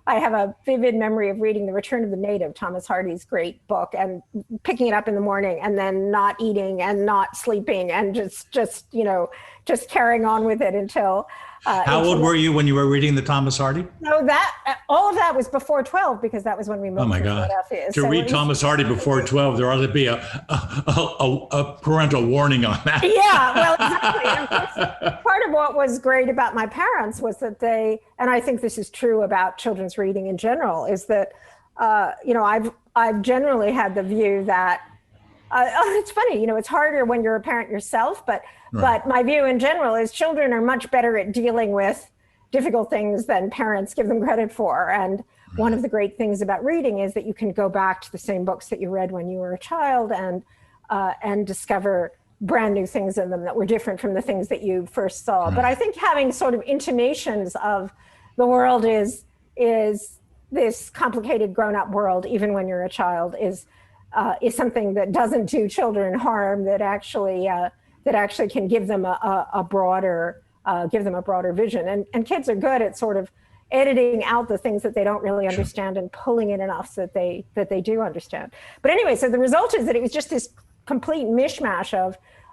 have a vivid memory of reading The Return of the Native, Thomas Hardy's great book, and picking it up in the morning and then not eating and not sleeping and just just carrying on with it until. How old were you when you were reading the Thomas Hardy? No, that all of that was before 12 because that was when we moved Oh my to God! Philadelphia. To read Thomas Hardy before 12, there ought to be a parental warning on that. Yeah, well, exactly. Part of what was great about my parents was that they, and I think this is true about children's reading in general, is that I've generally had the view that it's funny, it's harder when you're a parent yourself, but my view in general is children are much better at dealing with difficult things than parents give them credit for. And one of the great things about reading is that you can go back to the same books that you read when you were a child and discover brand new things in them that were different from the things that you first saw. But I think having sort of intimations of the world is this complicated grown-up world, even when you're a child, is something that doesn't do children harm, that actually can give them a broader vision. And kids are good at sort of editing out the things that they don't really understand and pulling in enough so that they do understand. But anyway, so the result is that it was just this complete mishmash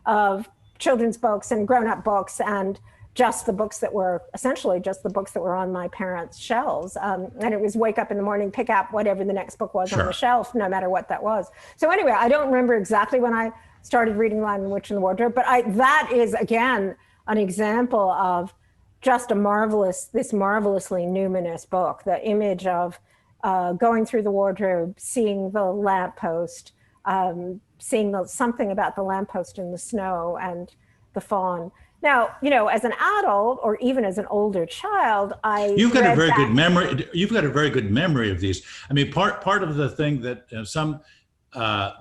of children's books and grown-up books and just the books that were essentially just the books that were on my parents' shelves. And it was wake up in the morning, pick up whatever the next book was on the shelf, no matter what that was. So anyway, I don't remember exactly when I started reading Lion, the Witch, and the Wardrobe, but that is, again, an example of just this marvelously numinous book. The image of going through the wardrobe, seeing the lamppost, seeing something about the lamppost in the snow and the fawn. Now, as an adult or even as an older child, You've got a very good memory. You've got a very good memory of these. I mean, part of the thing that some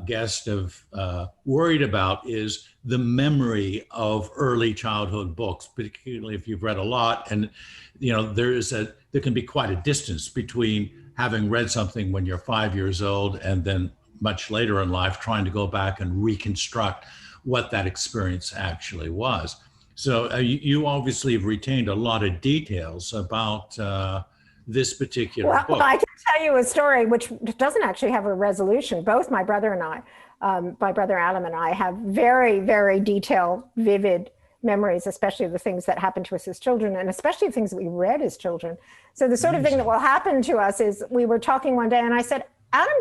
guests have worried about is the memory of early childhood books, particularly if you've read a lot. And, there can be quite a distance between having read something when you're 5 years old and then much later in life trying to go back and reconstruct what that experience actually was. So you obviously have retained a lot of details about this particular book. Well, I can tell you a story which doesn't actually have a resolution. Both my brother and I, my brother Adam and I, have very, very detailed, vivid memories, especially of the things that happened to us as children, and especially things that we read as children. So the sort of thing that will happen to us is we were talking one day and I said, Adam,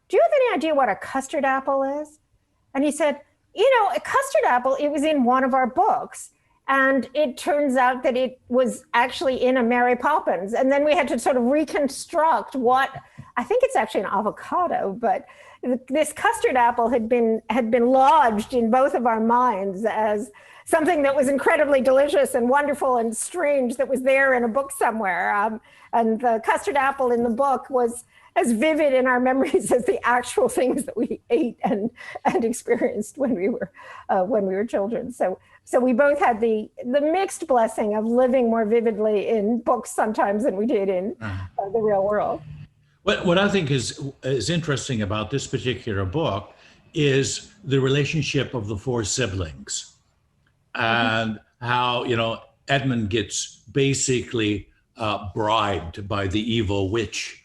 do you have any idea what a custard apple is? And he said, a custard apple, it was in one of our books. And it turns out that it was actually in a Mary Poppins. And then we had to sort of reconstruct I think it's actually an avocado, but this custard apple had been lodged in both of our minds as something that was incredibly delicious and wonderful and strange that was there in a book somewhere. And the custard apple in the book was as vivid in our memories as the actual things that we ate and experienced when we were children. So we both had the mixed blessing of living more vividly in books sometimes than we did in the real world. What I think is interesting about this particular book is the relationship of the four siblings and how, Edmund gets basically bribed by the evil witch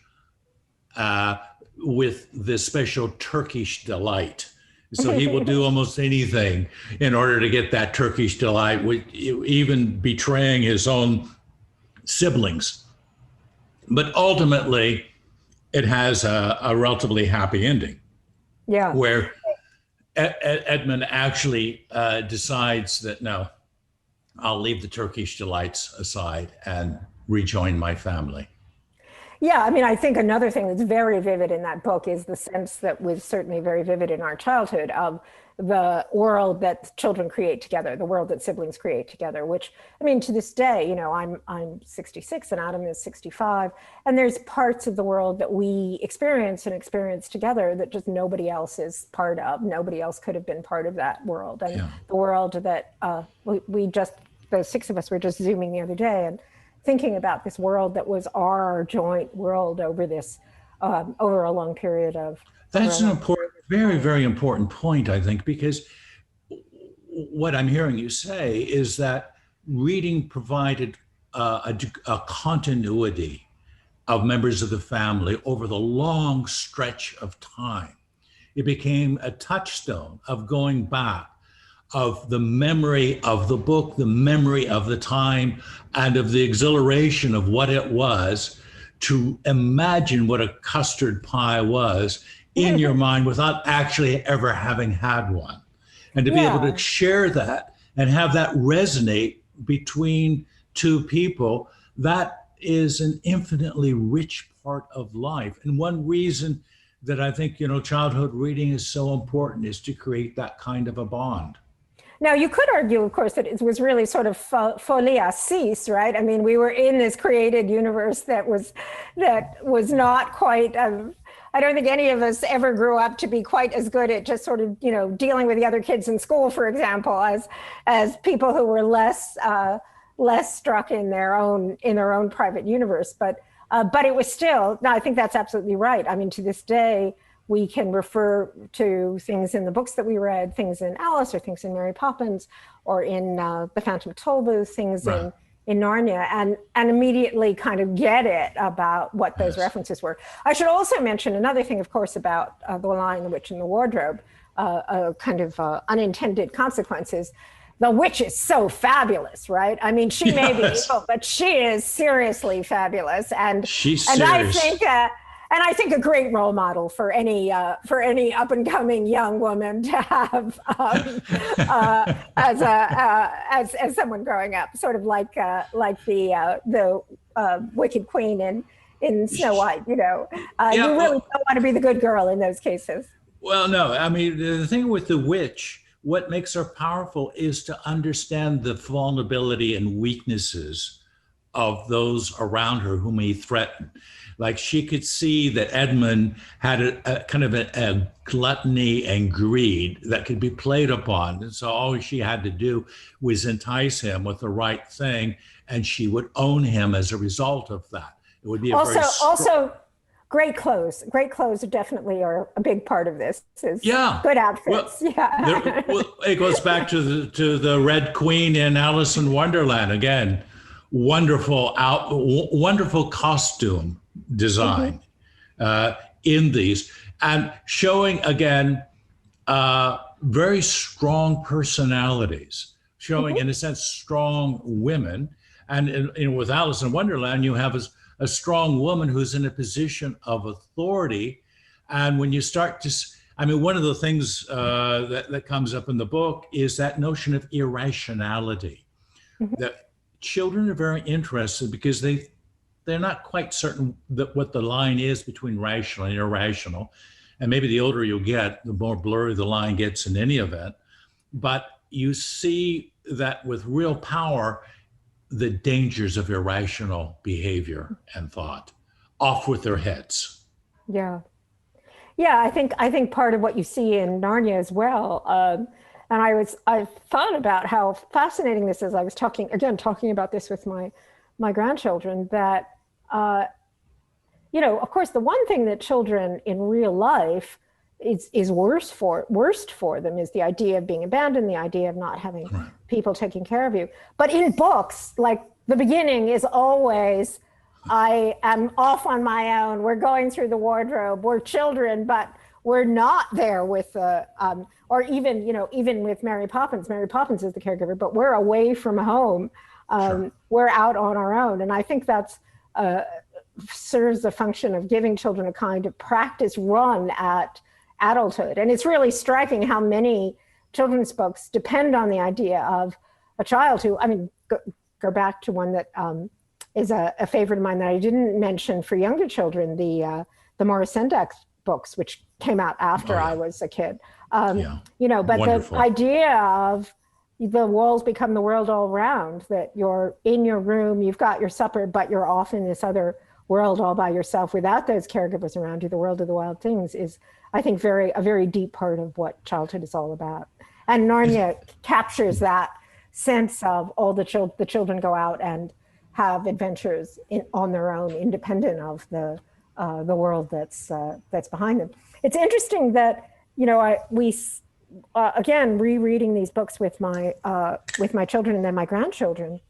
with this special Turkish delight. So he will do almost anything in order to get that Turkish delight, even betraying his own siblings. But ultimately, it has a relatively happy ending. Yeah. Where Edmund actually decides that, no, I'll leave the Turkish delights aside and rejoin my family. Yeah, I mean, I think another thing that's very vivid in that book is the sense that was certainly very vivid in our childhood of the world that children create together, the world that siblings create together, which, I mean, to this day, I'm 66 and Adam is 65, and there's parts of the world that we experience together that just nobody else is part of. Nobody else could have been part of that world. And the world that the six of us were just Zooming the other day and thinking about this world that was our joint world over a long period of. That's an important, very, very important point, I think, because what I'm hearing you say is that reading provided a continuity of members of the family over the long stretch of time. It became a touchstone of going back, of the memory of the book, the memory of the time, and of the exhilaration of what it was to imagine what a custard pie was in your mind without actually ever having had one. And to be able to share that and have that resonate between two people, that is an infinitely rich part of life. And one reason that I think, childhood reading is so important is to create that kind of a bond. Now, you could argue, of course, that it was really sort of folie à six, right? I mean, we were in this created universe that was not quite. I don't think any of us ever grew up to be quite as good at just sort of, dealing with the other kids in school, for example, as people who were less struck in their own private universe. But it was still. No, I think that's absolutely right. I mean, to this day, we can refer to things in the books that we read, things in Alice or things in Mary Poppins or in The Phantom Tollbooth, things in Narnia, and immediately kind of get it about what those references were. I should also mention another thing, of course, about The Lion, the Witch, and the Wardrobe, a kind of unintended consequences. The witch is so fabulous, right? I mean, she may be evil, but she is seriously fabulous. And she's serious. I think a great role model for any up and coming young woman to have as someone growing up, sort of like the Wicked Queen in Snow White. You really don't want to be the good girl in those cases. Well, no, I mean the thing with the witch, what makes her powerful is to understand the vulnerability and weaknesses of those around her who may threaten. Like she could see that Edmund had a kind of a gluttony and greed that could be played upon. And so all she had to do was entice him with the right thing, and she would own him as a result of that. It would be also great clothes. Great clothes definitely are a big part of this. Good outfits. It goes back to the Red Queen in Alice in Wonderland again. Wonderful costume design in these, and showing again very strong personalities, showing in a sense strong women. And with Alice in Wonderland, you have a strong woman who's in a position of authority. And when you start to, one of the things that comes up in the book is that notion of irrationality. That children are very interested because they're not quite certain that what the line is between rational and irrational. And maybe the older you get, the more blurry the line gets in any event. But you see that with real power, the dangers of irrational behavior and thought. Off with their heads. Yeah. I think part of what you see in Narnia as well, and I thought about how fascinating this is. I was talking about this with my grandchildren, that of course, the one thing that children in real life is worst for them is the idea of being abandoned, the idea of not having people taking care of you. But in books, like the beginning is always, I am off on my own. We're going through the wardrobe. We're children, but we're not there with or even with Mary Poppins. Mary Poppins is the caregiver, but we're away from home. We're out on our own. And I think that's serves the function of giving children a kind of practice run at adulthood. And it's really striking how many children's books depend on the idea of a child who, go back to one that is a favorite of mine that I didn't mention for younger children, the Maurice Sendak books, which came out after I was a kid. But wonderful. The idea of the walls become the world all around, that you're in your room, you've got your supper, but you're off in this other world all by yourself without those caregivers around you. The world of the wild things is, I think, a very deep part of what childhood is all about. And Narnia captures that sense of all the children go out and have adventures on their own, independent of the world that's behind them. It's interesting that again, rereading these books with my children and then my grandchildren.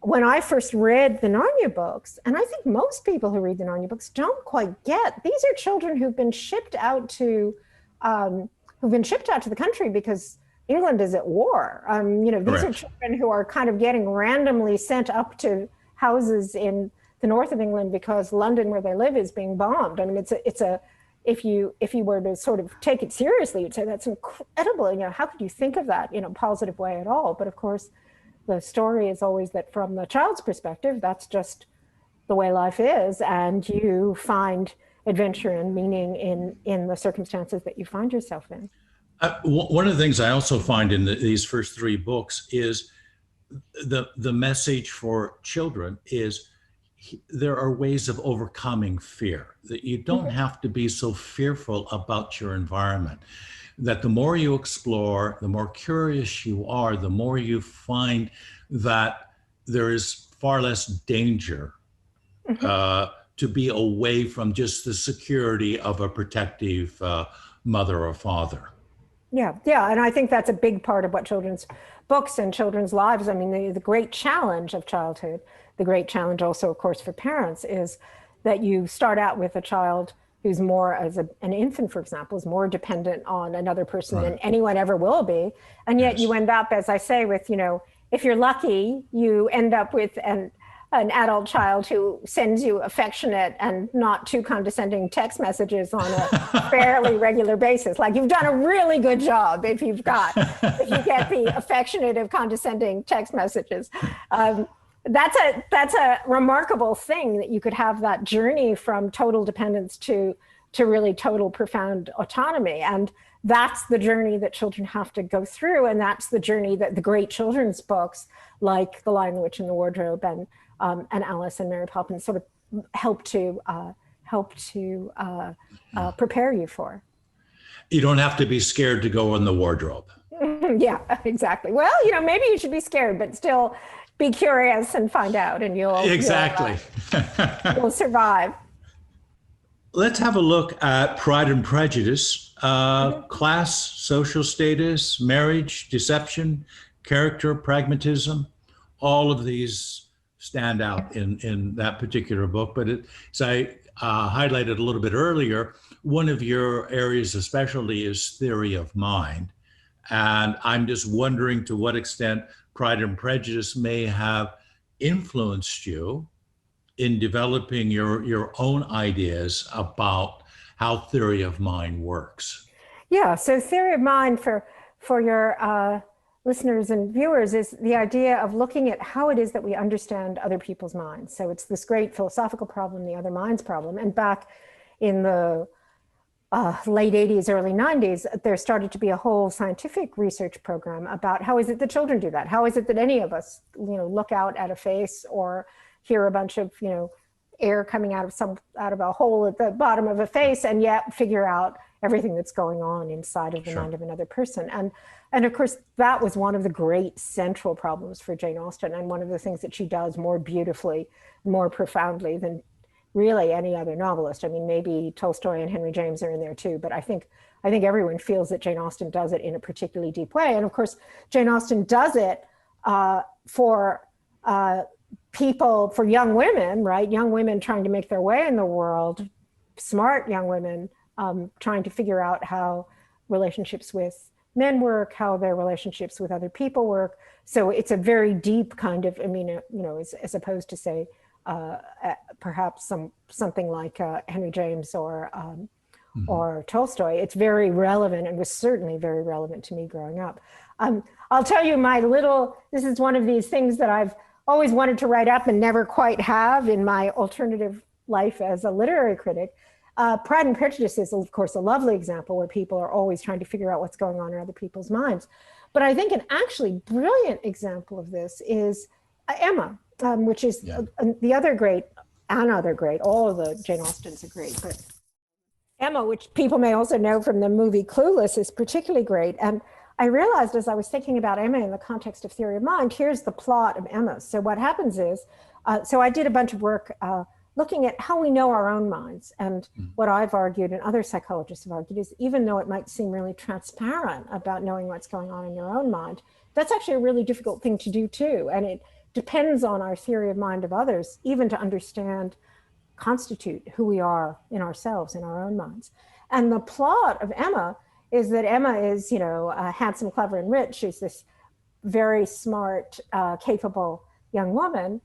When I first read the Narnia books, and I think most people who read the Narnia books don't quite get, these are children who've been shipped out to the country because England is at war. These are Correct. children who are kind of getting randomly sent up to houses in the north of England because London, where they live, is being bombed. I mean, if you were to sort of take it seriously, you'd say that's incredible. How could you think of that in a positive way at all? But of course, the story is always that from the child's perspective, that's just the way life is, and you find adventure and meaning in the circumstances that you find yourself in. One of the things I also find in these first three books is the message for children is there are ways of overcoming fear, that you don't have to be so fearful about your environment, that the more you explore, the more curious you are, the more you find that there is far less danger to be away from just the security of a protective mother or father. Yeah, and I think that's a big part of what children's books and children's lives. I mean, the great challenge of childhood, the great challenge also, of course, for parents is that you start out with a child who's more, as an infant, for example, is more dependent on another person than anyone ever will be. And yet you end up, as I say, with, if you're lucky, you end up with an adult child who sends you affectionate and not too condescending text messages on a fairly regular basis. Like, you've done a really good job if you get the affectionate and condescending text messages. That's a remarkable thing, that you could have that journey from total dependence to really total profound autonomy. And that's the journey that children have to go through. And that's the journey that the great children's books like The Lion, the Witch, and the Wardrobe and Alice and Mary Poppins sort of help to prepare you for. You don't have to be scared to go in the wardrobe. Yeah, exactly. Well, maybe you should be scared, but still be curious and find out, and you'll survive. Let's have a look at Pride and Prejudice. Class, social status, marriage, deception, character, pragmatism, all of these stand out in that particular book. But as I highlighted a little bit earlier, one of your areas of specialty is theory of mind. And I'm just wondering to what extent Pride and Prejudice may have influenced you in developing your own ideas about how theory of mind works. Yeah, so theory of mind for your listeners and viewers is the idea of looking at how it is that we understand other people's minds. So it's this great philosophical problem, the other minds problem. And back in the late 80s, early 90s, there started to be a whole scientific research program about how is it that children do that? How is it that any of us, look out at a face or hear a bunch of, air coming out of a hole at the bottom of a face, and yet figure out everything that's going on inside of the mind of another person. And of course, that was one of the great central problems for Jane Austen, and one of the things that she does more beautifully, more profoundly than really any other novelist. I mean, maybe Tolstoy and Henry James are in there too, but I think everyone feels that Jane Austen does it in a particularly deep way. And of course, Jane Austen does it for people, for young women, right? Young women trying to make their way in the world, smart young women trying to figure out how relationships with men work, how their relationships with other people work. So it's a very deep kind of, as opposed to say, perhaps something like Henry James or Tolstoy. It's very relevant, and was certainly very relevant to me growing up. I'll tell you this is one of these things that I've always wanted to write up and never quite have in my alternative life as a literary critic. Pride and Prejudice is, of course, a lovely example where people are always trying to figure out what's going on in other people's minds. But I think an actually brilliant example of this is Emma, which is the other great, all of the Jane Austens are great, but Emma, which people may also know from the movie Clueless, is particularly great. And I realized as I was thinking about Emma in the context of theory of mind, here's the plot of Emma. So what happens is, so I did a bunch of work looking at how we know our own minds. And what I've argued and other psychologists have argued is, even though it might seem really transparent about knowing what's going on in your own mind, that's actually a really difficult thing to do too. And it depends on our theory of mind of others, even to understand, constitute who we are in ourselves, in our own minds. And the plot of Emma is that Emma is, handsome, clever, and rich. She's this very smart, capable young woman.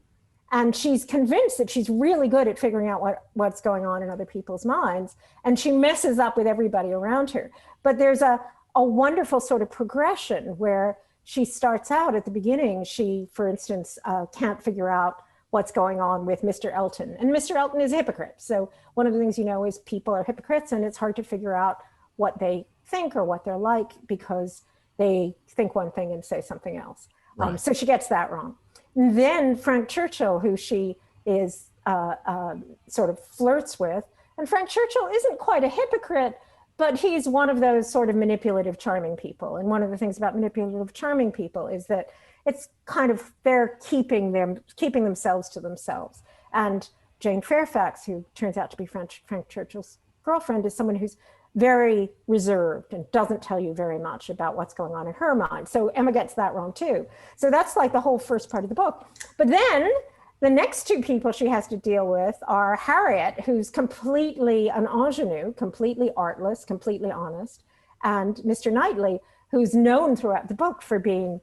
And she's convinced that she's really good at figuring out what's going on in other people's minds. And she messes up with everybody around her. But there's a wonderful sort of progression where she starts out at the beginning. She, for instance, can't figure out what's going on with Mr. Elton. And Mr. Elton is a hypocrite. So one of the things is people are hypocrites, and it's hard to figure out what they think or what they're like because they think one thing and say something else. Right. So she gets that wrong. And then Frank Churchill, who she is sort of flirts with, and Frank Churchill isn't quite a hypocrite, but he's one of those sort of manipulative, charming people. And one of the things about manipulative, charming people is that it's kind of they're keeping themselves to themselves. And Jane Fairfax, who turns out to be Frank Churchill's girlfriend, is someone who's very reserved and doesn't tell you very much about what's going on in her mind. So Emma gets that wrong too. So that's like the whole first part of the book. But then the next two people she has to deal with are Harriet, who's completely an ingenue, completely artless, completely honest, and Mr. Knightley, who's known throughout the book for being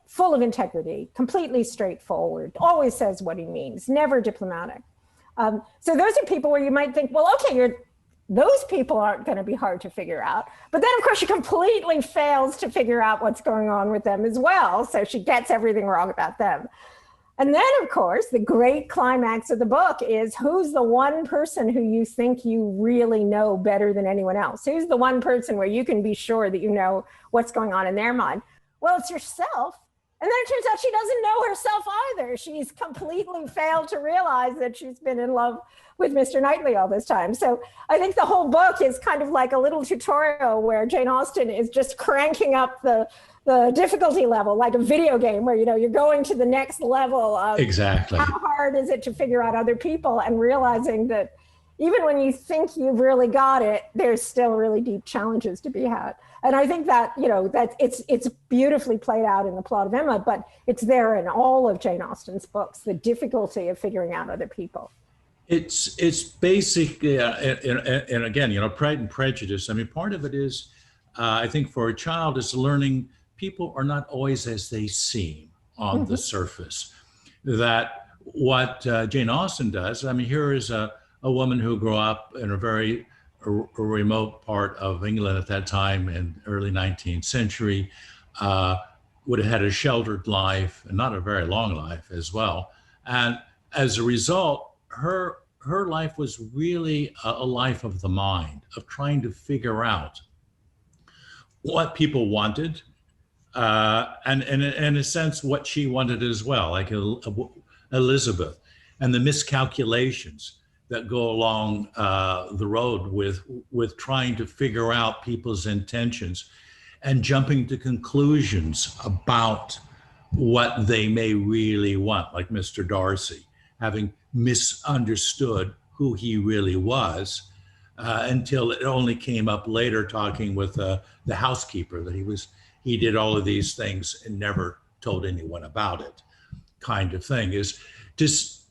full of integrity, completely straightforward, always says what he means, never diplomatic. So those are people where you might think, well, okay, those people aren't going to be hard to figure out. But then, of course, she completely fails to figure out what's going on with them as well. So she gets everything wrong about them. And then, of course, the great climax of the book is who's the one person who you think you really know better than anyone else? Who's the one person where you can be sure that you know what's going on in their mind? Well, it's yourself. And then it turns out she doesn't know herself either. She's completely failed to realize that she's been in love with Mr. Knightley all this time. So I think the whole book is kind of like a little tutorial where Jane Austen is just cranking up the difficulty level, like a video game where, you're going to the next level of exactly how hard is it to figure out other people, and realizing that even when you think you've really got it, there's still really deep challenges to be had. And I think that, that it's beautifully played out in the plot of Emma, but it's there in all of Jane Austen's books, the difficulty of figuring out other people. It's basically, and again, Pride and Prejudice. I mean, part of it is, I think for a child, is learning people are not always as they seem on the surface. That what Jane Austen does, I mean, here is a woman who grew up in a very remote part of England at that time in early 19th century, would have had a sheltered life and not a very long life as well. And as a result, her life was really a life of the mind, of trying to figure out what people wanted, and in a sense, what she wanted as well, like Elizabeth, and the miscalculations that go along the road with trying to figure out people's intentions and jumping to conclusions about what they may really want, like Mr. Darcy, having misunderstood who he really was until it only came up later talking with the housekeeper that he did all of these things and never told anyone about it, kind of thing. Is just,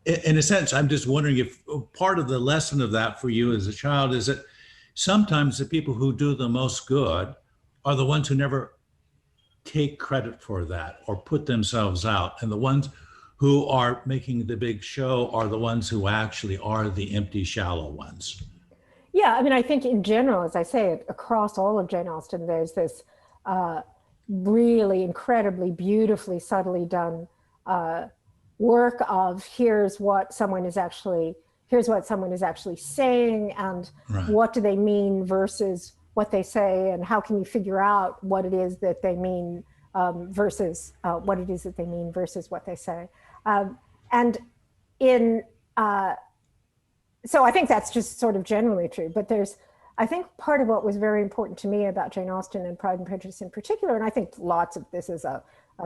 in a sense, I'm just wondering if part of the lesson of that for you as a child is that sometimes the people who do the most good are the ones who never take credit for that or put themselves out, and the ones who are making the big show are the ones who actually are the empty, shallow ones. Yeah, I mean, I think in general, as I say, across all of Jane Austen, there's this really incredibly, beautifully, subtly done work of here's what someone is actually saying, and right. What do they mean versus what they say, and how can you figure out what it is that they mean versus what it is that they mean versus what they say. So I think that's just sort of generally true, but I think part of what was very important to me about Jane Austen and Pride and Prejudice in particular, and I think lots of this is a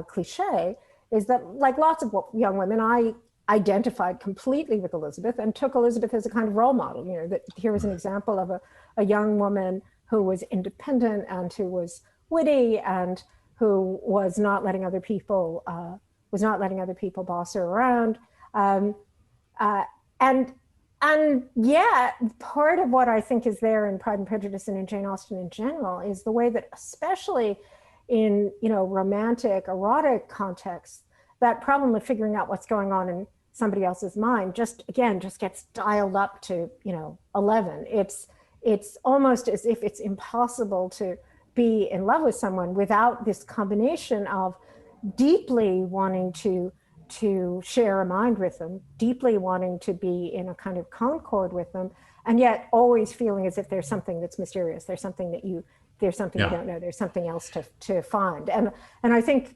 cliche, is that like lots of young women, I identified completely with Elizabeth and took Elizabeth as a kind of role model. That here was an example of a young woman who was independent and who was witty and who was not letting other people boss her around. And And yet, part of what I think is there in Pride and Prejudice and in Jane Austen in general is the way that, especially in, romantic, erotic contexts, that problem of figuring out what's going on in somebody else's mind just gets dialed up to, 11. It's almost as if it's impossible to be in love with someone without this combination of deeply wanting to share a mind with them, deeply wanting to be in a kind of concord with them, and yet always feeling as if there's something that's mysterious. There's something you don't know. There's something else to find. And I think,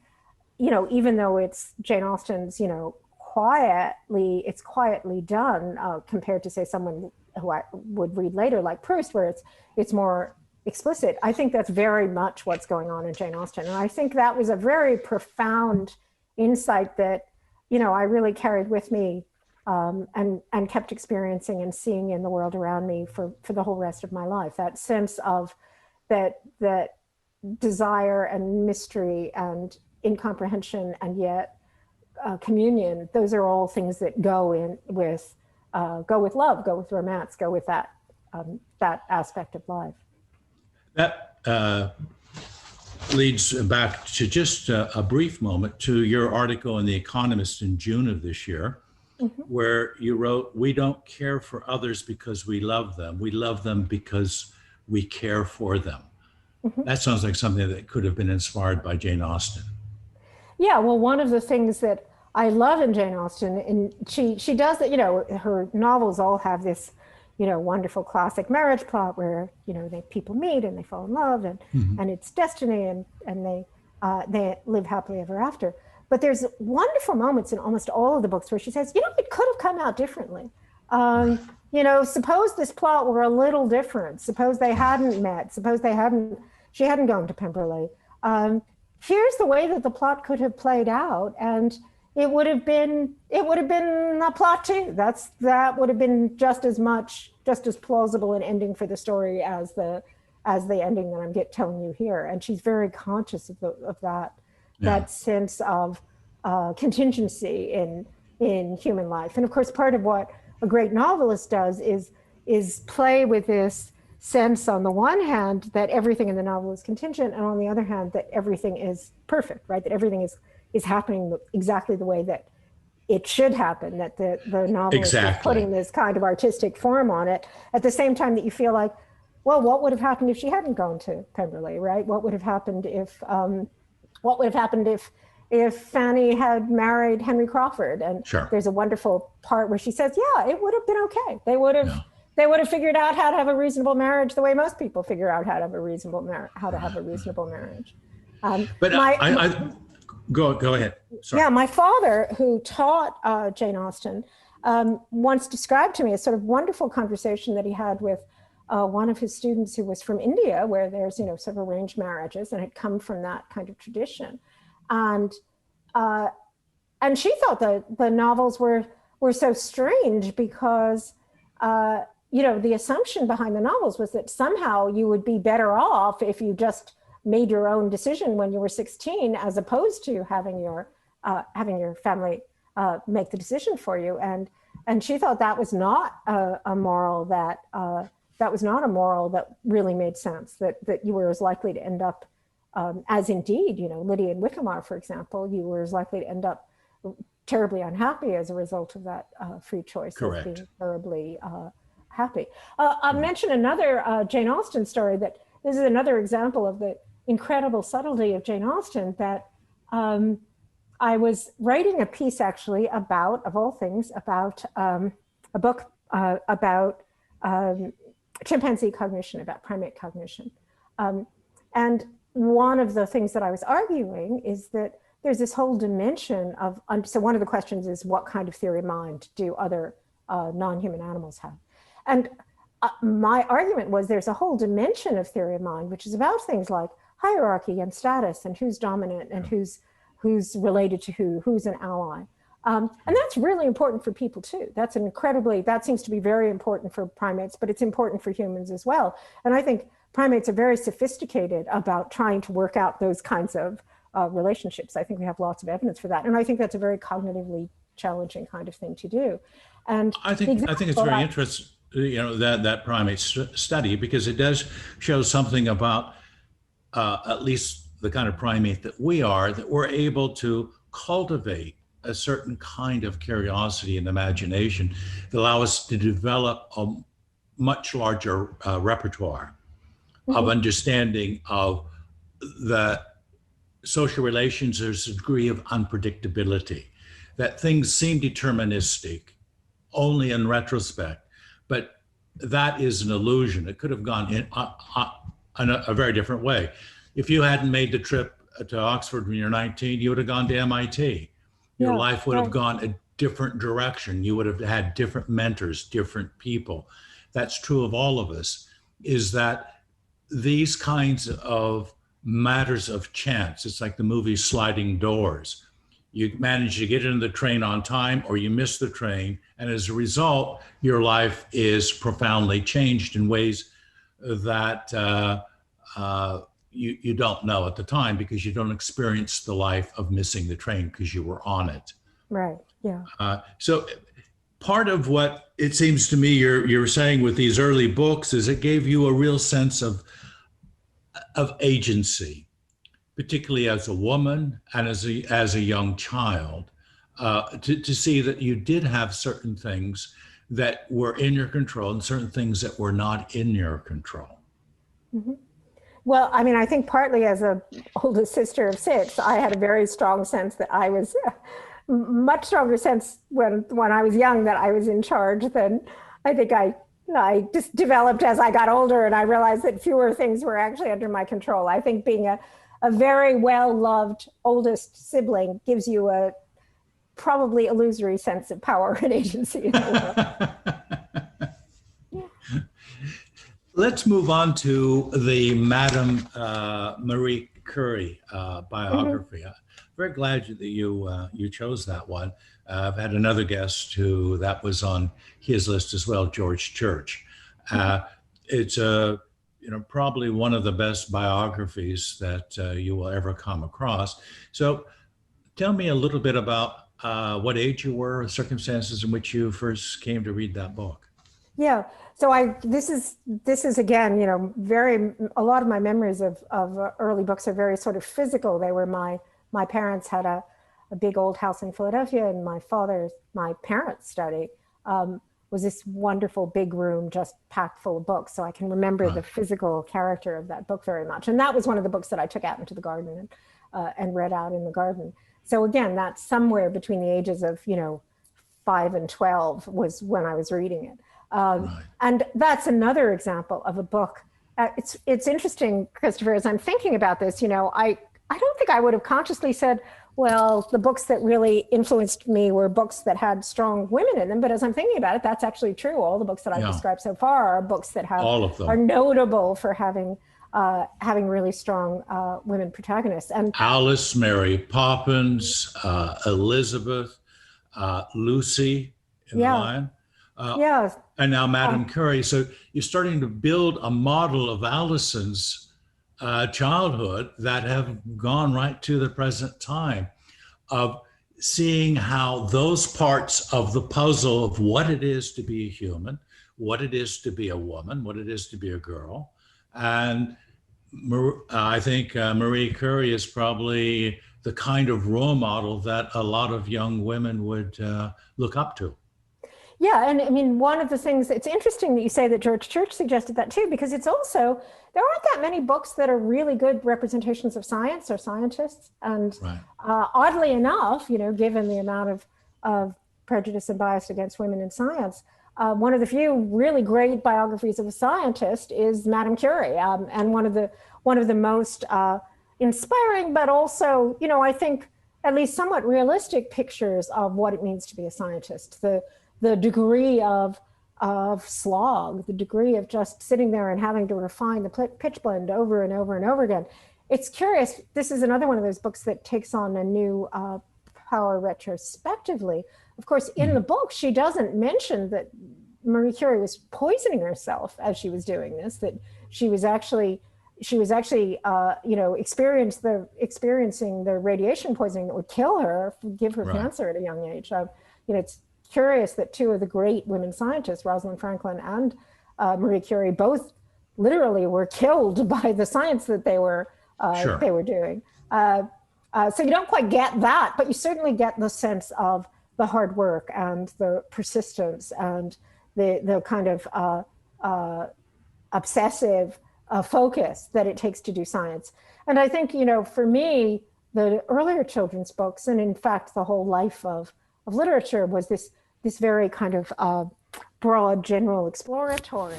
even though it's Jane Austen's, it's quietly done compared to, say, someone who I would read later, like Proust, where it's more explicit. I think that's very much what's going on in Jane Austen. And I think that was a very profound insight that, I really carried with me and kept experiencing and seeing in the world around me for the whole rest of my life. That sense of that desire and mystery and incomprehension and yet communion. Those are all things that go with love, go with romance, go with that aspect of life. That leads back to just a brief moment to your article in The Economist in June of this year, where you wrote, "We don't care for others because we love them. We love them because we care for them." That sounds like something that could have been inspired by Jane Austen. Yeah, well, one of the things that I love in Jane Austen, and she does that, her novels all have this, wonderful classic marriage plot where, people meet and they fall in love and it's destiny and they live happily ever after. But there's wonderful moments in almost all of the books where she says, it could have come out differently. Suppose this plot were a little different. Suppose they hadn't met. Suppose she hadn't gone to Pemberley. Here's the way that the plot could have played out, and it would have been a plot too. That would have been just as plausible an ending for the story as the ending that I'm telling you here. And she's very conscious of that sense of contingency in human life. And of course, part of what a great novelist does is play with this sense, on the one hand, that everything in the novel is contingent, and on the other hand, that everything is perfect, right? That everything is happening exactly the way that it should happen, that the novelist is putting this kind of artistic form on it, at the same time that you feel like, well, what would have happened if she hadn't gone to Pemberley, right? What would have happened if Fanny had married Henry Crawford? And there's a wonderful part where she says, yeah, it would have been okay. They would have figured out how to have a reasonable marriage the way most people figure out how to have a reasonable marriage. Go ahead. Sorry. Yeah, my father, who taught Jane Austen, once described to me a sort of wonderful conversation that he had with one of his students who was from India, where there's sort of arranged marriages and had come from that kind of tradition, and she thought the novels were so strange because the assumption behind the novels was that somehow you would be better off if you just made your own decision when you were 16, as opposed to having your family make the decision for you. And she thought that was not a moral that really made sense. That you were as likely to end up, as indeed, Lydia and Wickamar, for example, you were as likely to end up terribly unhappy as a result of that free choice. Correct. As being terribly happy. I'll mention another Jane Austen story that this is another example of the incredible subtlety of Jane Austen, that I was writing a piece actually about, of all things, about a book about chimpanzee cognition, about primate cognition. And one of the things that I was arguing is that there's this whole dimension of, so one of the questions is, what kind of theory of mind do other non-human animals have? And my argument was there's a whole dimension of theory of mind, which is about things like hierarchy and status and who's dominant and who's related to who's an ally. And that's really important for people too. That seems to be very important for primates, but it's important for humans as well. And I think primates are very sophisticated about trying to work out those kinds of relationships. I think we have lots of evidence for that. And I think that's a very cognitively challenging kind of thing to do. And I think it's very interesting, that primate study, because it does show something about at least the kind of primate that we are, that we're able to cultivate a certain kind of curiosity and imagination that allow us to develop a much larger repertoire of understanding of the social relations. There's a degree of unpredictability, that things seem deterministic only in retrospect, but that is an illusion. It could have gone in a very different way. If you hadn't made the trip to Oxford when you're 19, you would have gone to MIT. Your life would have gone a different direction. You would have had different mentors, different people. That's true of all of us, is that these kinds of matters of chance, it's like the movie Sliding Doors. You manage to get into the train on time, or you miss the train, and as a result, your life is profoundly changed in ways that you don't know at the time, because you don't experience the life of missing the train because you were on it. Right. Yeah. So part of what it seems to me you're saying with these early books is it gave you a real sense of agency, particularly as a woman and as a young child, to see that you did have certain things that were in your control and certain things that were not in your control. Mm-hmm. Well, I mean, I think partly as a oldest sister of 6, I had a very strong sense that I was, much stronger sense when I was young, that I was in charge than I think I just developed as I got older, and I realized that fewer things were actually under my control. I think being a very well-loved oldest sibling gives you a probably illusory sense of power and agency in the world. Let's move on to the Madame Marie Curie biography. I'm very glad that you chose that one. I've had another guest who that was on his list as well, George Church. It's probably one of the best biographies that you will ever come across. So tell me a little bit about what age you were, circumstances in which you first came to read that book. Yeah. So this is again, a lot of my memories of early books are very sort of physical. They were my parents had a big old house in Philadelphia, and my parents' study was this wonderful big room just packed full of books. So I can remember the physical character of that book very much. And that was one of the books that I took out into the garden and read out in the garden. So again, that's somewhere between the ages of 5 and 12 was when I was reading it. And that's another example of a book. It's interesting, Christopher, as I'm thinking about this, I don't think I would have consciously said, well, the books that really influenced me were books that had strong women in them. But as I'm thinking about it, that's actually true. All the books that I've described so far are books that are notable for having really strong women protagonists. And Alice, Mary Poppins, Elizabeth, Lucy in The Lion. Yes. And now Madame Curie. So you're starting to build a model of Alison's childhood that have gone right to the present time, of seeing how those parts of the puzzle of what it is to be a human, what it is to be a woman, what it is to be a girl. And I think Marie Curie is probably the kind of role model that a lot of young women would look up to. Yeah, and I mean, one of the things, it's interesting that you say that George Church suggested that too, because it's also, there aren't that many books that are really good representations of science or scientists. And oddly enough, given the amount of prejudice and bias against women in science, one of the few really great biographies of a scientist is Madame Curie, and one of the most inspiring, but also, I think at least somewhat realistic pictures of what it means to be a scientist. The degree of slog, the degree of just sitting there and having to refine the pitch blend over and over and over again. It's curious. This is another one of those books that takes on a new power retrospectively. Of course, in the book, she doesn't mention that Marie Curie was poisoning herself as she was doing this, that she was actually experiencing the radiation poisoning that would kill her, give her cancer at a young age. It's curious that two of the great women scientists, Rosalind Franklin and Marie Curie, both literally were killed by the science that they were doing. So you don't quite get that, but you certainly get the sense of the hard work and the persistence and the kind of obsessive focus that it takes to do science. And I think, for me, the earlier children's books, and in fact, the whole life of literature, was this very kind of broad, general, exploratory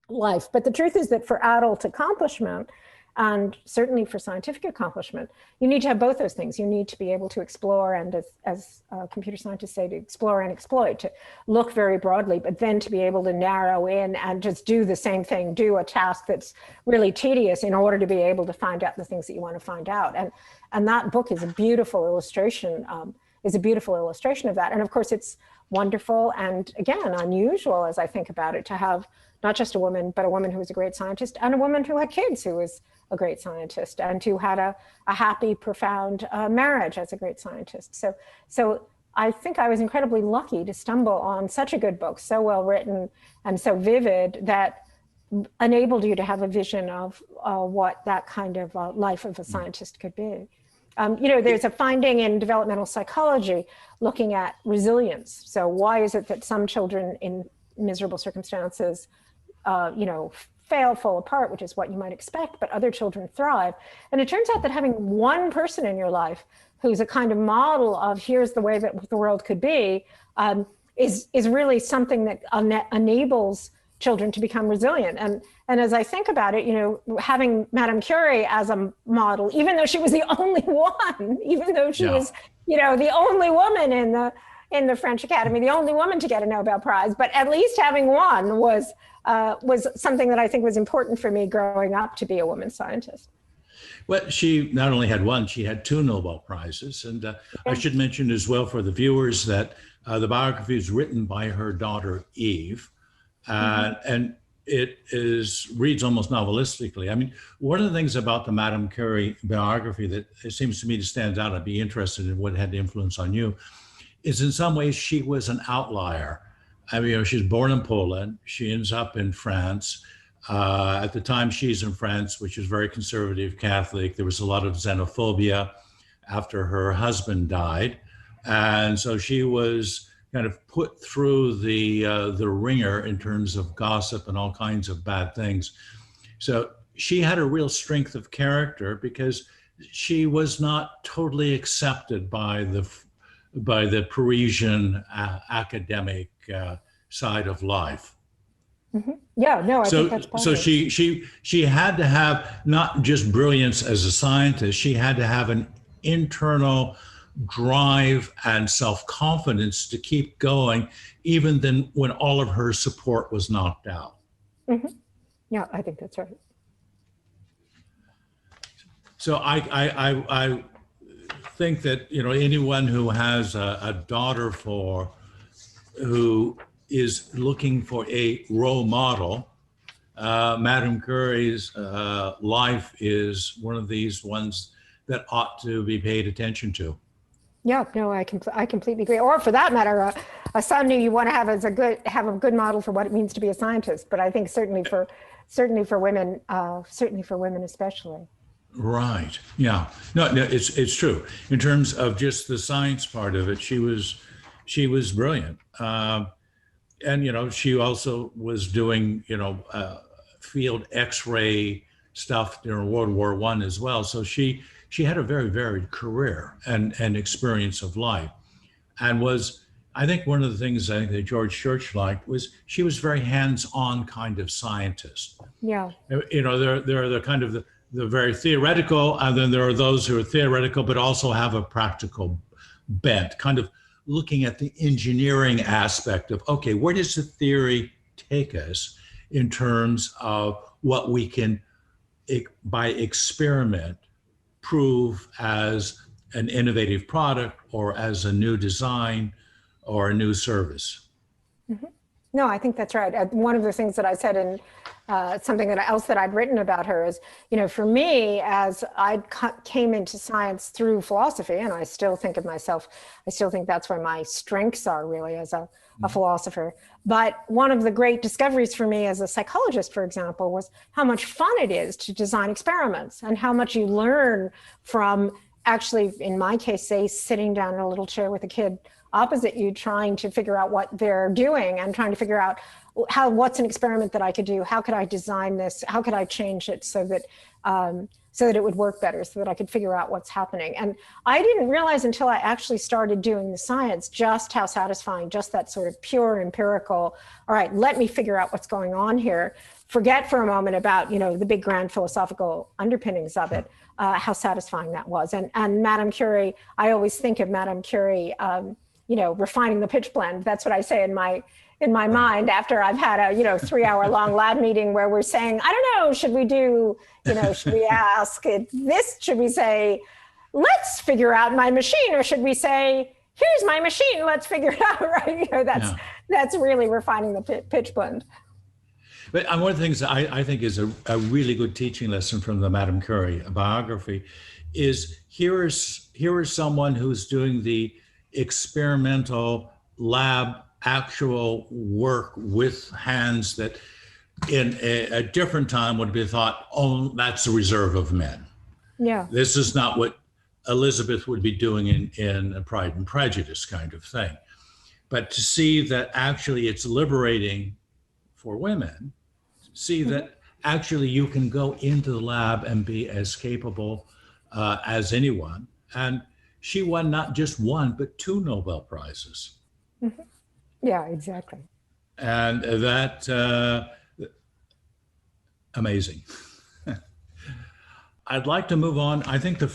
life. But the truth is that for adult accomplishment, and certainly for scientific accomplishment, you need to have both those things. You need to be able to explore, and as computer scientists say, to explore and exploit, to look very broadly, but then to be able to narrow in and just do the same thing, do a task that's really tedious in order to be able to find out the things that you want to find out. And that book is a beautiful illustration, of that. And of course, it's wonderful and, again, unusual, as I think about it, to have not just a woman, but a woman who was a great scientist, and a woman who had kids who was a great scientist, and who had a happy, profound marriage as a great scientist. So I think I was incredibly lucky to stumble on such a good book, so well written and so vivid, that enabled you to have a vision of what that kind of life of a scientist could be. There's a finding in developmental psychology looking at resilience. So why is it that some children in miserable circumstances fail, fall apart, which is what you might expect, but other children thrive? And it turns out that having one person in your life who's a kind of model of here's the way that the world could be, is really something that enables children to become resilient. And as I think about it, having Madame Curie as a model, even though she was the only one, even though she was, the only woman in the French Academy, the only woman to get a Nobel Prize, but at least having one was something that I think was important for me growing up, to be a woman scientist. Well, she not only had one, she had two Nobel Prizes. And I should mention as well for the viewers that the biography is written by her daughter, Eve. And it reads almost novelistically. I mean, one of the things about the Madame Curie biography that it seems to me to stand out, I'd be interested in what had influence on you, is in some ways she was an outlier. I mean, she's born in Poland. She ends up in France. At the time she's in France, which is very conservative Catholic, there was a lot of xenophobia after her husband died. And so she was kind of put through the ringer in terms of gossip and all kinds of bad things. So she had a real strength of character because she was not totally accepted by the Parisian academic side of life. Mm-hmm. Yeah, no, I think that's part so she had to have not just brilliance as a scientist, she had to have an internal drive and self-confidence to keep going, even then when all of her support was knocked out. Mm-hmm. Yeah, I think that's right. So I think that anyone who has a daughter who is looking for a role model, Madame Curie's life is one of these ones that ought to be paid attention to. Yeah, no, I completely agree. Or for that matter, a son who you want to have as a good model for what it means to be a scientist. But I think certainly for women, especially. Right. Yeah. No, it's true. In terms of just the science part of it, she was brilliant. And she also was doing field X-ray stuff during World War I as well. So she had a very varied career and experience of life, and was, I think, one of the things I think that George Church liked was she was very hands-on kind of scientist. Yeah. There are the kind of the very theoretical, and then there are those who are theoretical but also have a practical bent, kind of looking at the engineering aspect of, okay, where does the theory take us in terms of what we can, by experiment, prove as an innovative product or as a new design or a new service. Mm-hmm. No, I think that's right. One of the things that I said in something else that I'd written about her is, for me, as I came into science through philosophy, and I still think of myself, I still think that's where my strengths are really as a philosopher. But one of the great discoveries for me as a psychologist, for example, was how much fun it is to design experiments and how much you learn from actually, in my case, say, sitting down in a little chair with a kid opposite you, trying to figure out what they're doing and trying to figure out what's an experiment that I could do, how could I design this, how could I change it so that it would work better, so that I could figure out what's happening. And I didn't realize until I actually started doing the science just how satisfying, just that sort of pure empirical, all right, let me figure out what's going on here. Forget for a moment about, the big grand philosophical underpinnings of it, how satisfying that was. And Madame Curie, I always think of Madame Curie, refining the pitch blend. That's what I say in my mind after I've had a 3-hour-long lab meeting where we're saying, I don't know, should we do, should we ask this? Should we say, let's figure out my machine, or should we say, here's my machine, let's figure it out, right? That's really refining the pitch blend. But one of the things that I think is a really good teaching lesson from the Madame Curie biography is here is someone who's doing the experimental lab actual work with hands that in a different time would be thought, oh, that's the reserve of men. Yeah. This is not what Elizabeth would be doing in Pride and Prejudice kind of thing. But to see that actually it's liberating for women, see that actually you can go into the lab and be as capable as anyone. And she won not just one, but 2 Nobel Prizes. Mm-hmm. Yeah, exactly. And that, amazing. I'd like to move on. I think the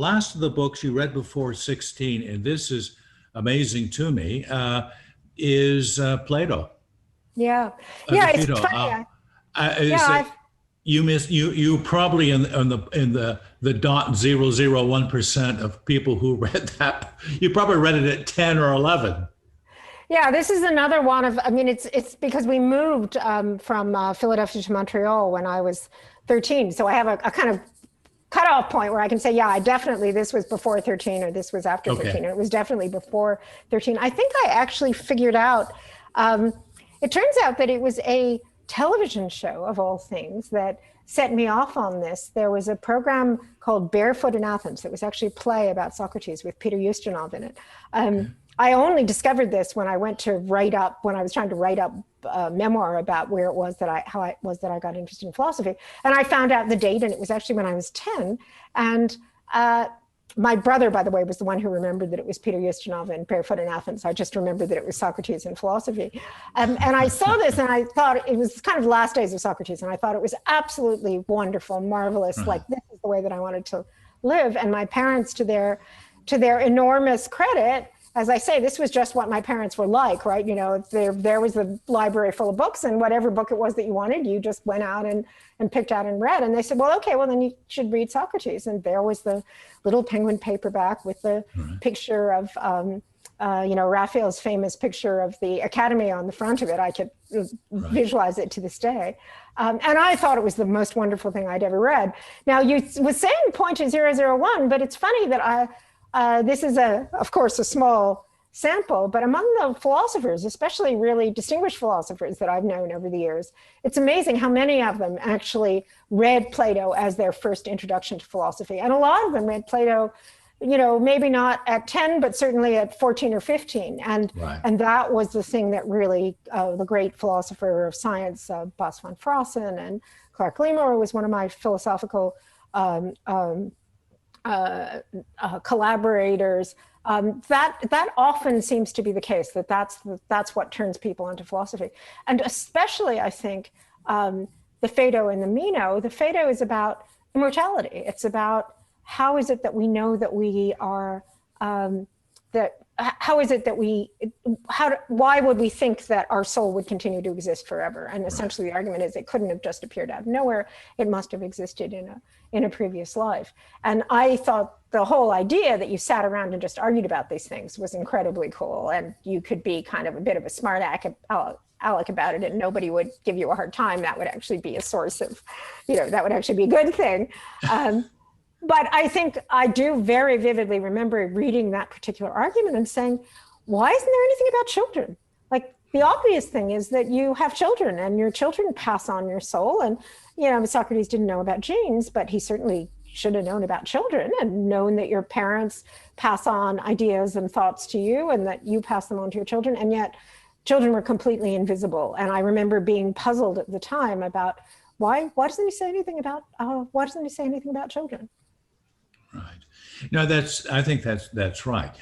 last of the books you read before 16, and this is amazing to me, is Plato. Yeah, it's funny. You probably in the 0.001% of people who read that. You probably read it at 10 or 11. Yeah, this is another one of. I mean, it's because we moved from Philadelphia to Montreal when I was 13, so I have a kind of cutoff point where I can say, yeah, this was before 13 or this was after 13, and it was definitely before 13. I think I actually figured out. It turns out that it was a television show, of all things, that set me off on this. There was a program called Barefoot in Athens. It was actually a play about Socrates with Peter Ustinov in it. I only discovered this when I went to when I was trying to write up a memoir about how it was that I got interested in philosophy. And I found out the date, and it was actually when I was 10. And my brother, by the way, was the one who remembered that it was Peter Ustinov and Barefoot in Athens. I just remembered that it was Socrates and philosophy. And I saw this and I thought it was kind of the last days of Socrates. And I thought it was absolutely wonderful, marvelous. Mm-hmm. Like, this is the way that I wanted to live. And my parents, to their enormous credit, as I say, this was just what my parents were like, right? There was a library full of books, and whatever book it was that you wanted, you just went out and picked out and read. And they said, well, okay, well, then you should read Socrates. And there was the little penguin paperback with the picture of, Raphael's famous picture of the Academy on the front of it. I could visualize it to this day. And I thought it was the most wonderful thing I'd ever read. Now, you was saying 0.001, but it's funny that this is, of course, a small sample, but among the philosophers, especially really distinguished philosophers that I've known over the years, it's amazing how many of them actually read Plato as their first introduction to philosophy. And a lot of them read Plato, maybe not at 10, but certainly at 14 or 15. And that was the thing that really, the great philosopher of science, Bas van Frossen and Clark Lemore was one of my philosophical collaborators. That often seems to be the case, that's what turns people into philosophy. And especially, I think, the Phaedo and the Meno. The Phaedo is about immortality. It's about how is it that we know that we are, that how is it that why would we think that our soul would continue to exist forever? And essentially the argument is it couldn't have just appeared out of nowhere. It must have existed in a previous life. And I thought the whole idea that you sat around and just argued about these things was incredibly cool. And you could be kind of a bit of a smart aleck about it, and nobody would give you a hard time. That would actually be a source of, that would actually be a good thing. But I think I do very vividly remember reading that particular argument and saying, why isn't there anything about children? Like, the obvious thing is that you have children and your children pass on your soul. And, Socrates didn't know about genes, but he certainly should have known about children and known that your parents pass on ideas and thoughts to you and that you pass them on to your children. And yet children were completely invisible. And I remember being puzzled at the time about why doesn't he say anything about children? Right. No, I think that's right.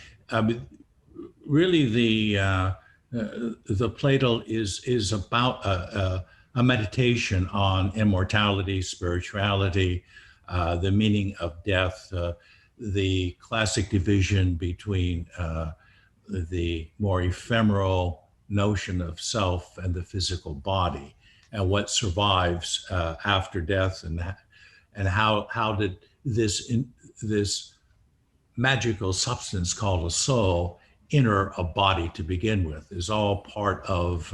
Really, the Plato is about a meditation on immortality, spirituality, the meaning of death, the classic division between the more ephemeral notion of self and the physical body, and what survives after death, and how did this magical substance called a soul enter a body to begin with, is all part of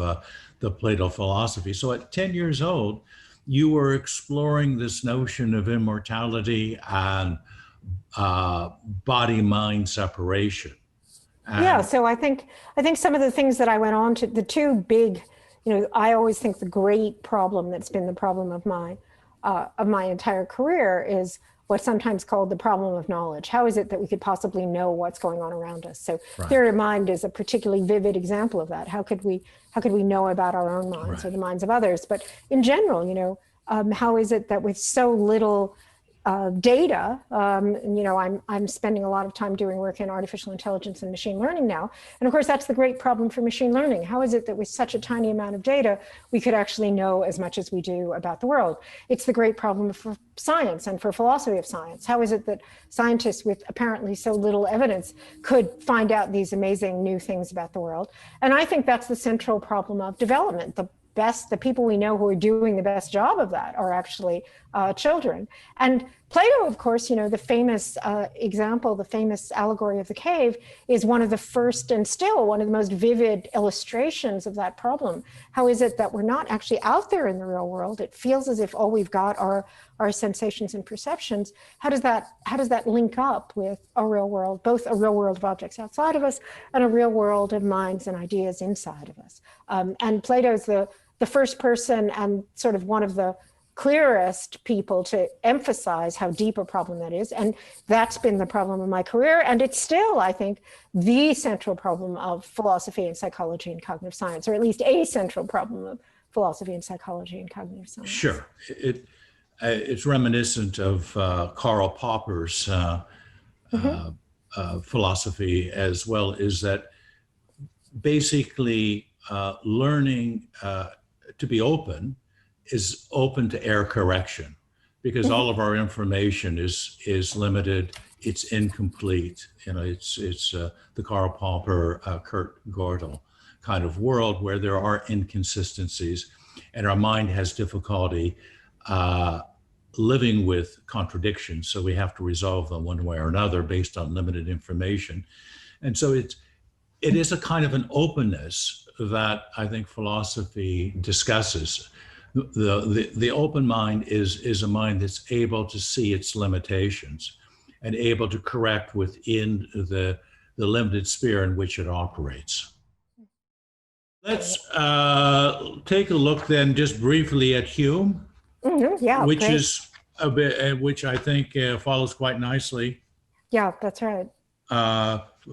the Plato philosophy. So at 10 years old, you were exploring this notion of immortality and body-mind separation. So I think some of the things that I went on to, the two big, I always think the great problem that's been the problem of my entire career is what's sometimes called the problem of knowledge. How is it that we could possibly know what's going on around us? So theory of mind is a particularly vivid example of that. How could we know about our own minds or the minds of others? But in general, how is it that with so little data, I'm spending a lot of time doing work in artificial intelligence and machine learning now. And of course, that's the great problem for machine learning. How is it that with such a tiny amount of data, we could actually know as much as we do about the world? It's the great problem for science and for philosophy of science. How is it that scientists with apparently so little evidence could find out these amazing new things about the world? And I think that's the central problem of development. The people we know who are doing the best job of that are actually children. And Plato, of course, the famous example, the famous allegory of the cave, is one of the first and still one of the most vivid illustrations of that problem. How is it that we're not actually out there in the real world? It feels as if all we've got are our sensations and perceptions. How does that link up with a real world, both a real world of objects outside of us and a real world of minds and ideas inside of us? And Plato's the first person and sort of one of the clearest people to emphasize how deep a problem that is. And that's been the problem of my career. And it's still, I think, the central problem of philosophy and psychology and cognitive science, or at least a central problem of philosophy and psychology and cognitive science. Sure. It's reminiscent of Karl Popper's philosophy as well, is that basically learning to be open is open to error correction, because all of our information is limited, it's incomplete. It's the Karl Popper, Kurt Gödel kind of world where there are inconsistencies, and our mind has difficulty living with contradictions. So we have to resolve them one way or another based on limited information. And so it is a kind of an openness that I think philosophy discusses. The open mind is a mind that's able to see its limitations and able to correct within the limited sphere in which it operates. Let's take a look then just briefly at Hume, which great. is a bit, which I think follows quite nicely. Yeah, that's right.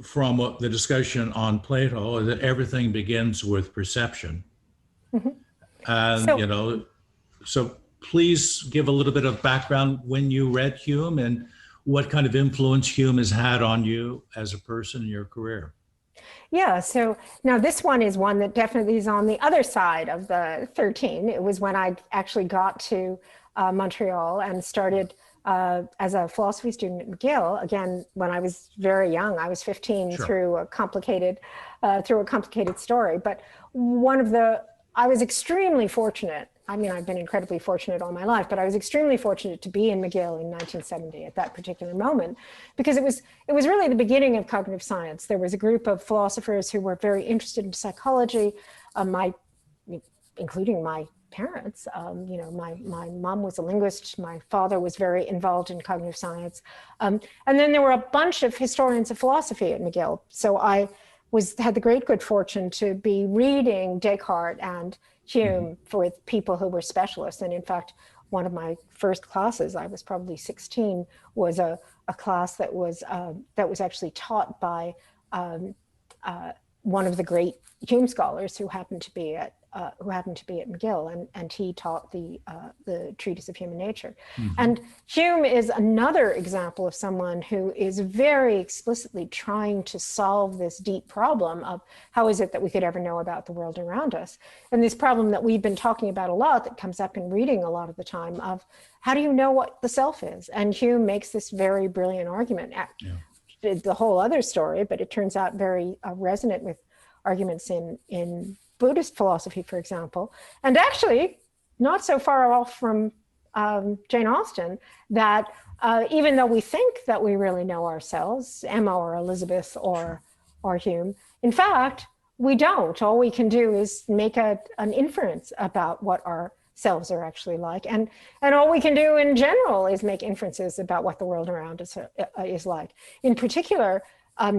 From the discussion on Plato, that everything begins with perception. And, so please give a little bit of background when you read Hume and what kind of influence Hume has had on you as a person in your career. Yeah, so now this one is one that definitely is on the other side of the 13. It was when I actually got to Montreal and started as a philosophy student at McGill, again, when I was very young. I was 15. Sure. through a complicated story. But I was extremely fortunate. I mean, I've been incredibly fortunate all my life, but I was extremely fortunate to be in McGill in 1970 at that particular moment, because it was really the beginning of cognitive science. There was a group of philosophers who were very interested in psychology, including my parents. My mom was a linguist. My father was very involved in cognitive science. And then there were a bunch of historians of philosophy at McGill. So I had the great good fortune to be reading Descartes and Hume with people who were specialists. And in fact, one of my first classes, I was probably 16, was a class that was actually taught by one of the great Hume scholars who happened to be at McGill, and he taught the Treatise of Human Nature. And Hume is another example of someone who is very explicitly trying to solve this deep problem of how is it that we could ever know about the world around us, and this problem that we've been talking about a lot, that comes up in reading a lot of the time, of how do you know what the self is? And Hume makes this very brilliant argument. Yeah. The whole other story, but it turns out very resonant with arguments in Buddhist philosophy, for example, and actually not so far off from Jane Austen, that even though we think that we really know ourselves, Emma or Elizabeth or Hume, in fact, we don't. All we can do is make an inference about what our selves are actually like. And all we can do in general is make inferences about what the world around us is like. In particular,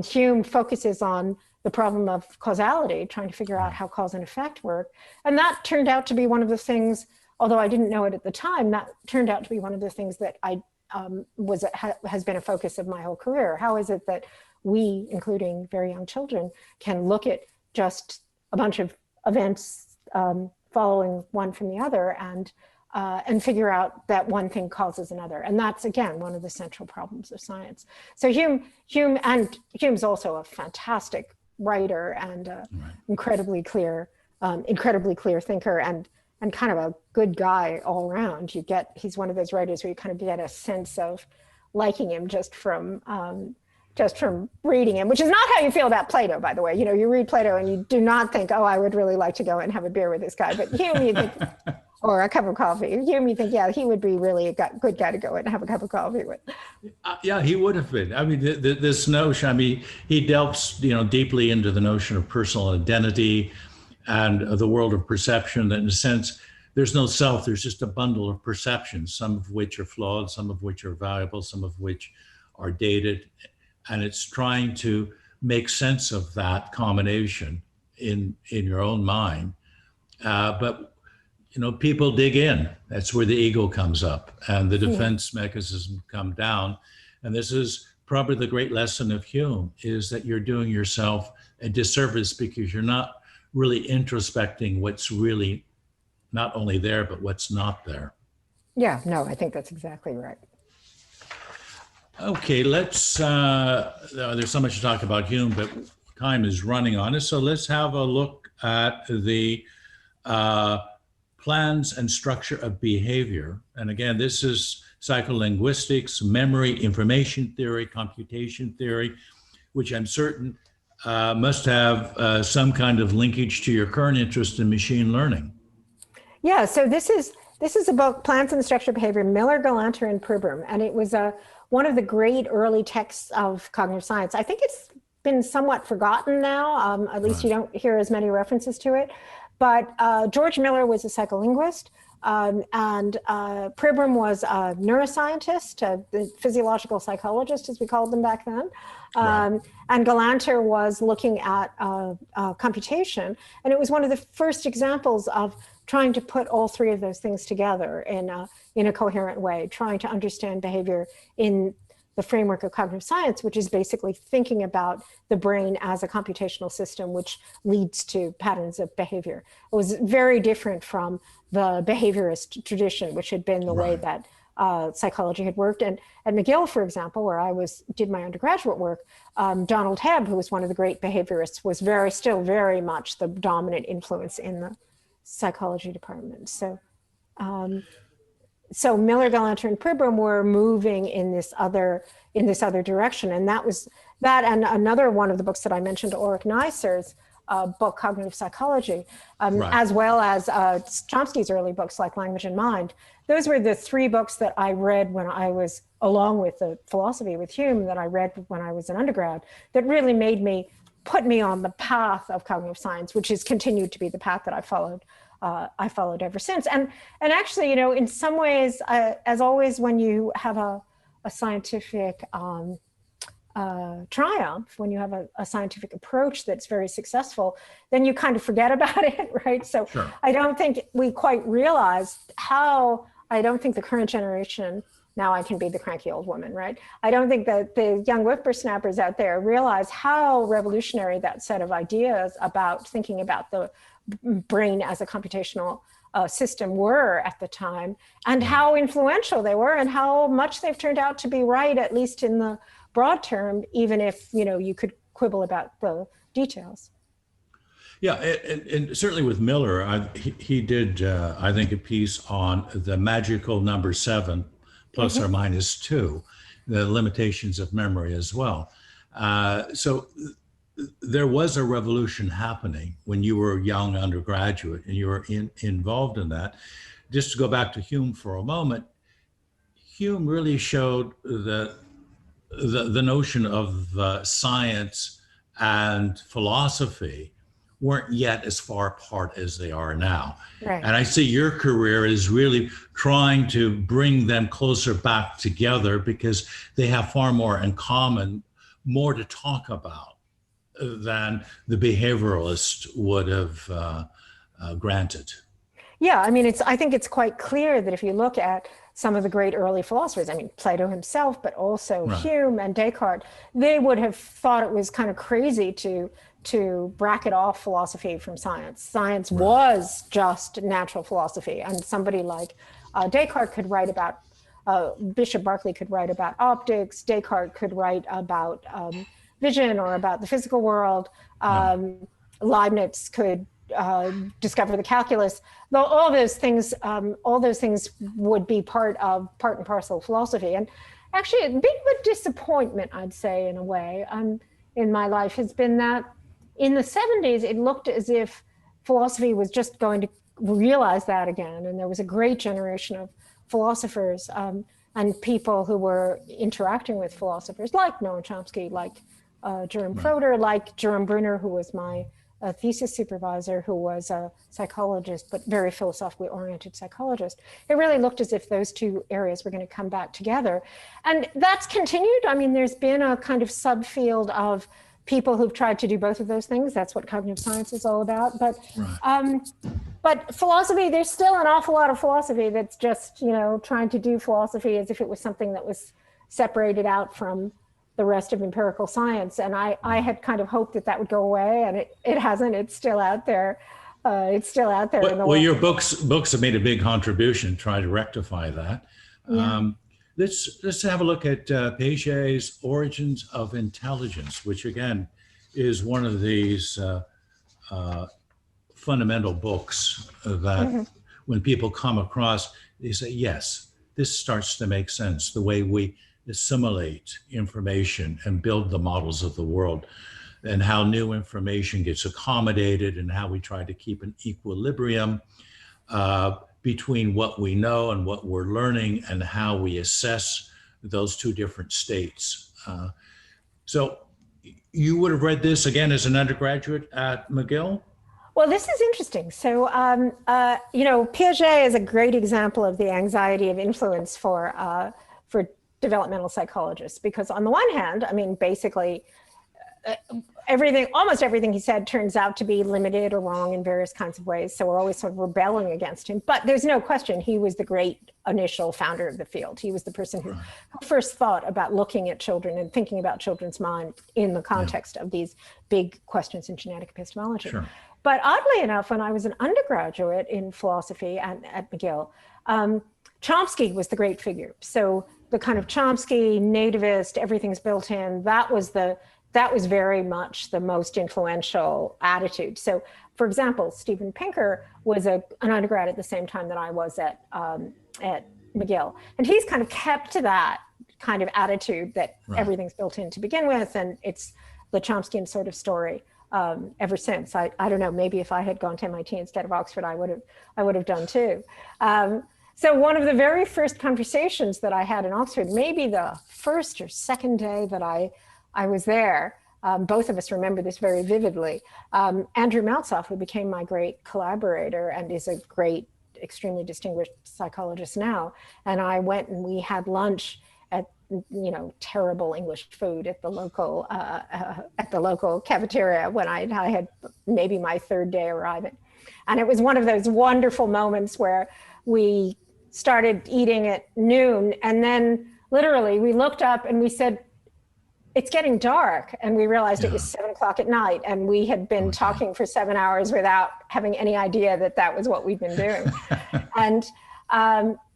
Hume focuses on the problem of causality, trying to figure out how cause and effect work. And that turned out to be one of the things, although I didn't know it at the time, that turned out to be one of the things that has been a focus of my whole career. How is it that we, including very young children, can look at just a bunch of events following one from the other and figure out that one thing causes another? And that's, again, one of the central problems of science. So Hume's also a fantastic writer and incredibly clear thinker and kind of a good guy all around. He's one of those writers where you kind of get a sense of liking him just from reading him, which is not how you feel about Plato, by the way. You read Plato and you do not think, oh, I would really like to go and have a beer with this guy. But Hume, you think, or a cup of coffee. Hume, you think, yeah, he would be really a good guy to go and have a cup of coffee with. Yeah, he would have been. I mean, this notion, he delves, deeply into the notion of personal identity and the world of perception, that in a sense, there's no self, there's just a bundle of perceptions, some of which are flawed, some of which are valuable, some of which are dated. And it's trying to make sense of that combination in your own mind. But people dig in. That's where the ego comes up and the defense mechanism come down. And this is probably the great lesson of Hume, is that you're doing yourself a disservice because you're not really introspecting what's really not only there, but what's not there. Yeah, no, I think that's exactly right. Okay, let's, there's so much to talk about Hume, but time is running on us. So let's have a look at the plans and structure of behavior. And again, this is psycholinguistics, memory, information theory, computation theory, which I'm certain must have some kind of linkage to your current interest in machine learning. Yeah, so this is a book, Plans and the Structure of Behavior, Miller, Galanter, and Pribram. And it was one of the great early texts of cognitive science. I think it's been somewhat forgotten now, at least you don't hear as many references to it. But George Miller was a psycholinguist, and Pribram was a neuroscientist, the physiological psychologist, as we called them back then. And Galanter was looking at computation. And it was one of the first examples of trying to put all three of those things together in a coherent way, trying to understand behavior in the framework of cognitive science, which is basically thinking about the brain as a computational system, which leads to patterns of behavior. It was very different from the behaviorist tradition, which had been the way that psychology had worked. And at McGill, for example, where I did my undergraduate work, Donald Hebb, who was one of the great behaviorists, was still very much the dominant influence in the psychology department. So so Miller, Galanter, and Pribram were moving in this other direction, and that was that. And another one of the books that I mentioned, Ulrich Neisser's book, Cognitive Psychology, Right. as well as Chomsky's early books like Language and Mind. Those were the three books that I read when I was, along with the philosophy with Hume, that I read when I was an undergrad, that really put me on the path of cognitive science, which has continued to be the path that I followed ever since. And actually, in some ways, as always, when you have a scientific triumph, when you have a scientific approach that's very successful, then you kind of forget about it, right? So Sure. I don't think we quite realize I don't think the current generation, now I can be the cranky old woman, right? I don't think that the young whippersnappers out there realize how revolutionary that set of ideas about thinking about the brain as a computational system were at the time, and how influential they were, and how much they've turned out to be right, at least in the broad term, even if you could quibble about the details. Yeah, and certainly with Miller, he did, I think, a piece on the magical number 7 plus or minus 2, the limitations of memory as well. So there was a revolution happening when you were a young undergraduate and you were involved in that. Just to go back to Hume for a moment, Hume really showed that the notion of science and philosophy weren't yet as far apart as they are now. Right. And I see your career is really trying to bring them closer back together because they have far more in common, more to talk about than the behavioralist would have granted. Yeah, I think it's quite clear that if you look at some of the great early philosophers, Plato himself, but also Right. Hume and Descartes, they would have thought it was kind of crazy to bracket off philosophy from science. Science was just natural philosophy, and somebody like Descartes could write about, Bishop Berkeley could write about optics, Descartes could write about vision or about the physical world, Leibniz could discover the calculus. Though all those things would be part and parcel of philosophy. And actually, a big disappointment, I'd say, in a way, in my life has been that in the 70s, it looked as if philosophy was just going to realize that again. And there was a great generation of philosophers and people who were interacting with philosophers like Noam Chomsky, like Jerome Froder, like Jerome Bruner, who was my thesis supervisor, who was a psychologist, but very philosophically oriented psychologist. It really looked as if those two areas were going to come back together. And that's continued. There's been a kind of subfield of people who've tried to do both of those things. That's what cognitive science is all about. But philosophy, there's still an awful lot of philosophy that's just, trying to do philosophy as if it was something that was separated out from the rest of empirical science. And I had kind of hoped that would go away, and it hasn't. It's still out there. It's still out there. Well, your books have made a big contribution trying to rectify that. Yeah. Let's have a look at Piaget's Origins of Intelligence, which again is one of these fundamental books that when people come across, they say, yes, this starts to make sense, the way we assimilate information and build the models of the world, and how new information gets accommodated, and how we try to keep an equilibrium between what we know and what we're learning, and how we assess those two different states. So you would have read this again as an undergraduate at McGill? Well, this is interesting. So, Piaget is a great example of the anxiety of influence for developmental psychologists, because on the one hand, basically, almost everything he said turns out to be limited or wrong in various kinds of ways. So we're always sort of rebelling against him. But there's no question he was the great initial founder of the field. He was the person who first thought about looking at children and thinking about children's mind in the context of these big questions in genetic epistemology. Sure. But oddly enough, when I was an undergraduate in philosophy at McGill, Chomsky was the great figure. So the kind of Chomsky nativist, everything's built in, that was very much the most influential attitude. So, for example, Steven Pinker was an undergrad at the same time that I was at McGill. And he's kind of kept to that kind of attitude that everything's built in to begin with, and it's the Chomskyan sort of story ever since. I don't know, maybe if I had gone to MIT instead of Oxford, I would have done too. So one of the very first conversations that I had in Oxford, maybe the first or second day that I was there, both of us remember this very vividly. Andrew Maltzoff, who became my great collaborator and is a great, extremely distinguished psychologist now, and I went and we had lunch at, you know, terrible English food at the local cafeteria when I had maybe my third day arriving. And it was one of those wonderful moments where we started eating at noon, and then literally we looked up and we said, it's getting dark, and we realized it was 7 o'clock at night, and we had been talking for 7 hours without having any idea that that was what we'd been doing. And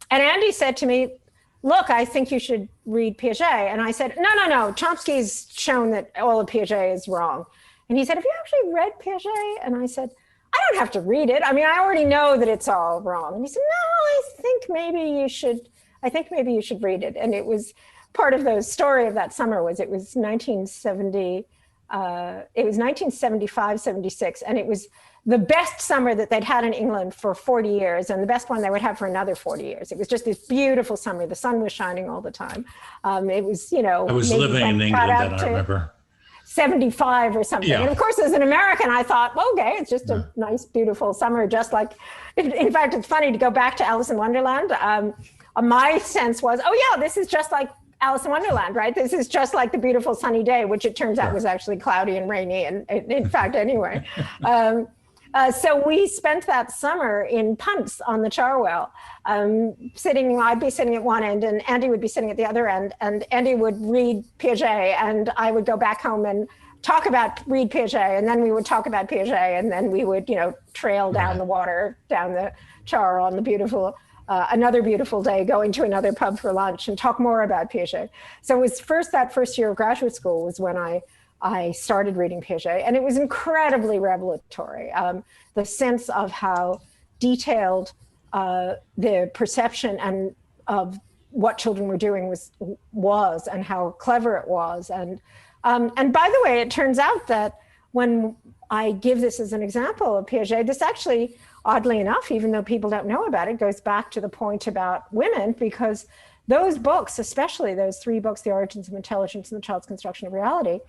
Andy said to me, look, I think you should read Piaget. And I said, no, Chomsky's shown that all of Piaget is wrong. And he said, have you actually read Piaget? And I said, I don't have to read it. I mean, I already know that it's all wrong. And he said, no, I think maybe you should read it. And it was part of the story of that summer was it was 1975, 76, and it was the best summer that they'd had in England for 40 years and the best one they would have for another 40 years. It was just this beautiful summer. The sun was shining all the time. It was, you know. I was living in England then, I remember. 75 or something. Yeah. And of course, as an American, I thought, well, okay, it's just a nice, beautiful summer, just like, in fact, it's funny to go back to Alice in Wonderland. My sense was, oh yeah, this is just like Alice in Wonderland, right? This is just like the beautiful sunny day, which it turns out was actually cloudy and rainy. And in fact, anyway. So we spent that summer in punts on the Charwell, I'd be sitting at one end and Andy would be sitting at the other end, and Andy would read Piaget and I would go back home and read Piaget, and then we would talk about Piaget, and then we would, you know, trail down the water, down the Char on the beautiful, another beautiful day, going to another pub for lunch and talk more about Piaget. So it was that first year of graduate school was when I started reading Piaget, and it was incredibly revelatory. The sense of how detailed the perception and of what children were doing was, and how clever it was. And by the way, it turns out that when I give this as an example of Piaget, this actually, oddly enough, even though people don't know about it, goes back to the point about women, because those books, especially those three books, The Origins of Intelligence and The Child's Construction of Reality,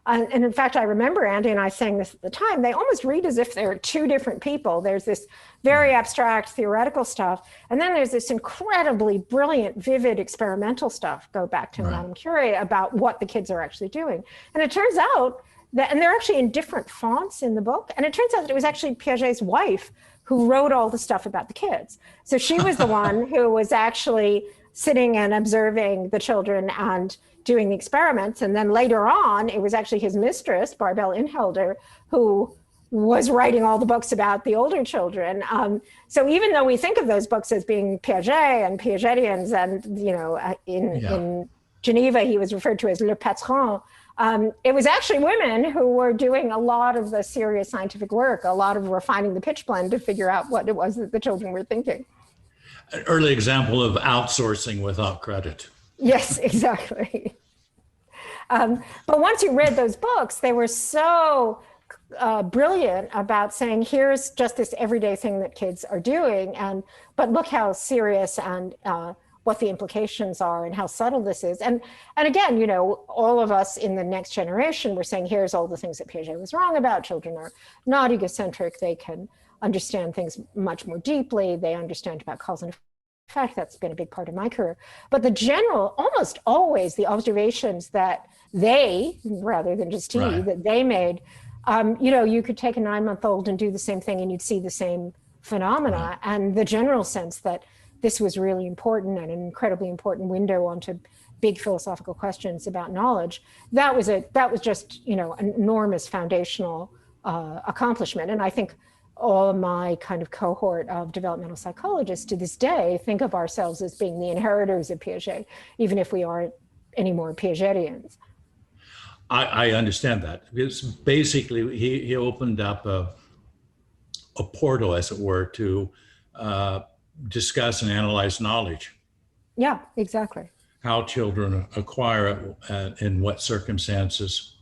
and in fact, I remember Andy and I saying this at the time, they almost read as if they're two different people. There's this very abstract theoretical stuff, and then there's this incredibly brilliant, vivid experimental stuff, go back to Madame Curie, about what the kids are actually doing. And it turns out that, and they're actually in different fonts in the book, and it turns out that it was actually Piaget's wife who wrote all the stuff about the kids. So she was the one who was actually sitting and observing the children and doing the experiments. And then later on, it was actually his mistress, Barbel Inhelder, who was writing all the books about the older children. So even though we think of those books as being Piaget and Piagetians, and, you know, in Geneva, he was referred to as Le Patron, it was actually women who were doing a lot of the serious scientific work, a lot of refining the pitch blende to figure out what it was that the children were thinking. An early example of outsourcing without credit. Yes, exactly. But once you read those books, they were so brilliant about saying, here's just this everyday thing that kids are doing, but look how serious and what the implications are and how subtle this is. And again, you know, all of us in the next generation were saying, here's all the things that Piaget was wrong about. Children are not egocentric. They can understand things much more deeply. They understand about cause and effect. That's been a big part of my career. But the general, almost always the observations that they, rather than just he, that they made, you know, you could take a 9-month-old and do the same thing and you'd see the same phenomena. And the general sense that this was really important and an incredibly important window onto big philosophical questions about knowledge, that was just, you know, an enormous foundational accomplishment. And I think all of my kind of cohort of developmental psychologists to this day think of ourselves as being the inheritors of Piaget, even if we aren't any more Piagetians. I understand that, because basically he opened up a portal, as it were, to discuss and analyze knowledge. Yeah, exactly. how children acquire it, in what circumstances,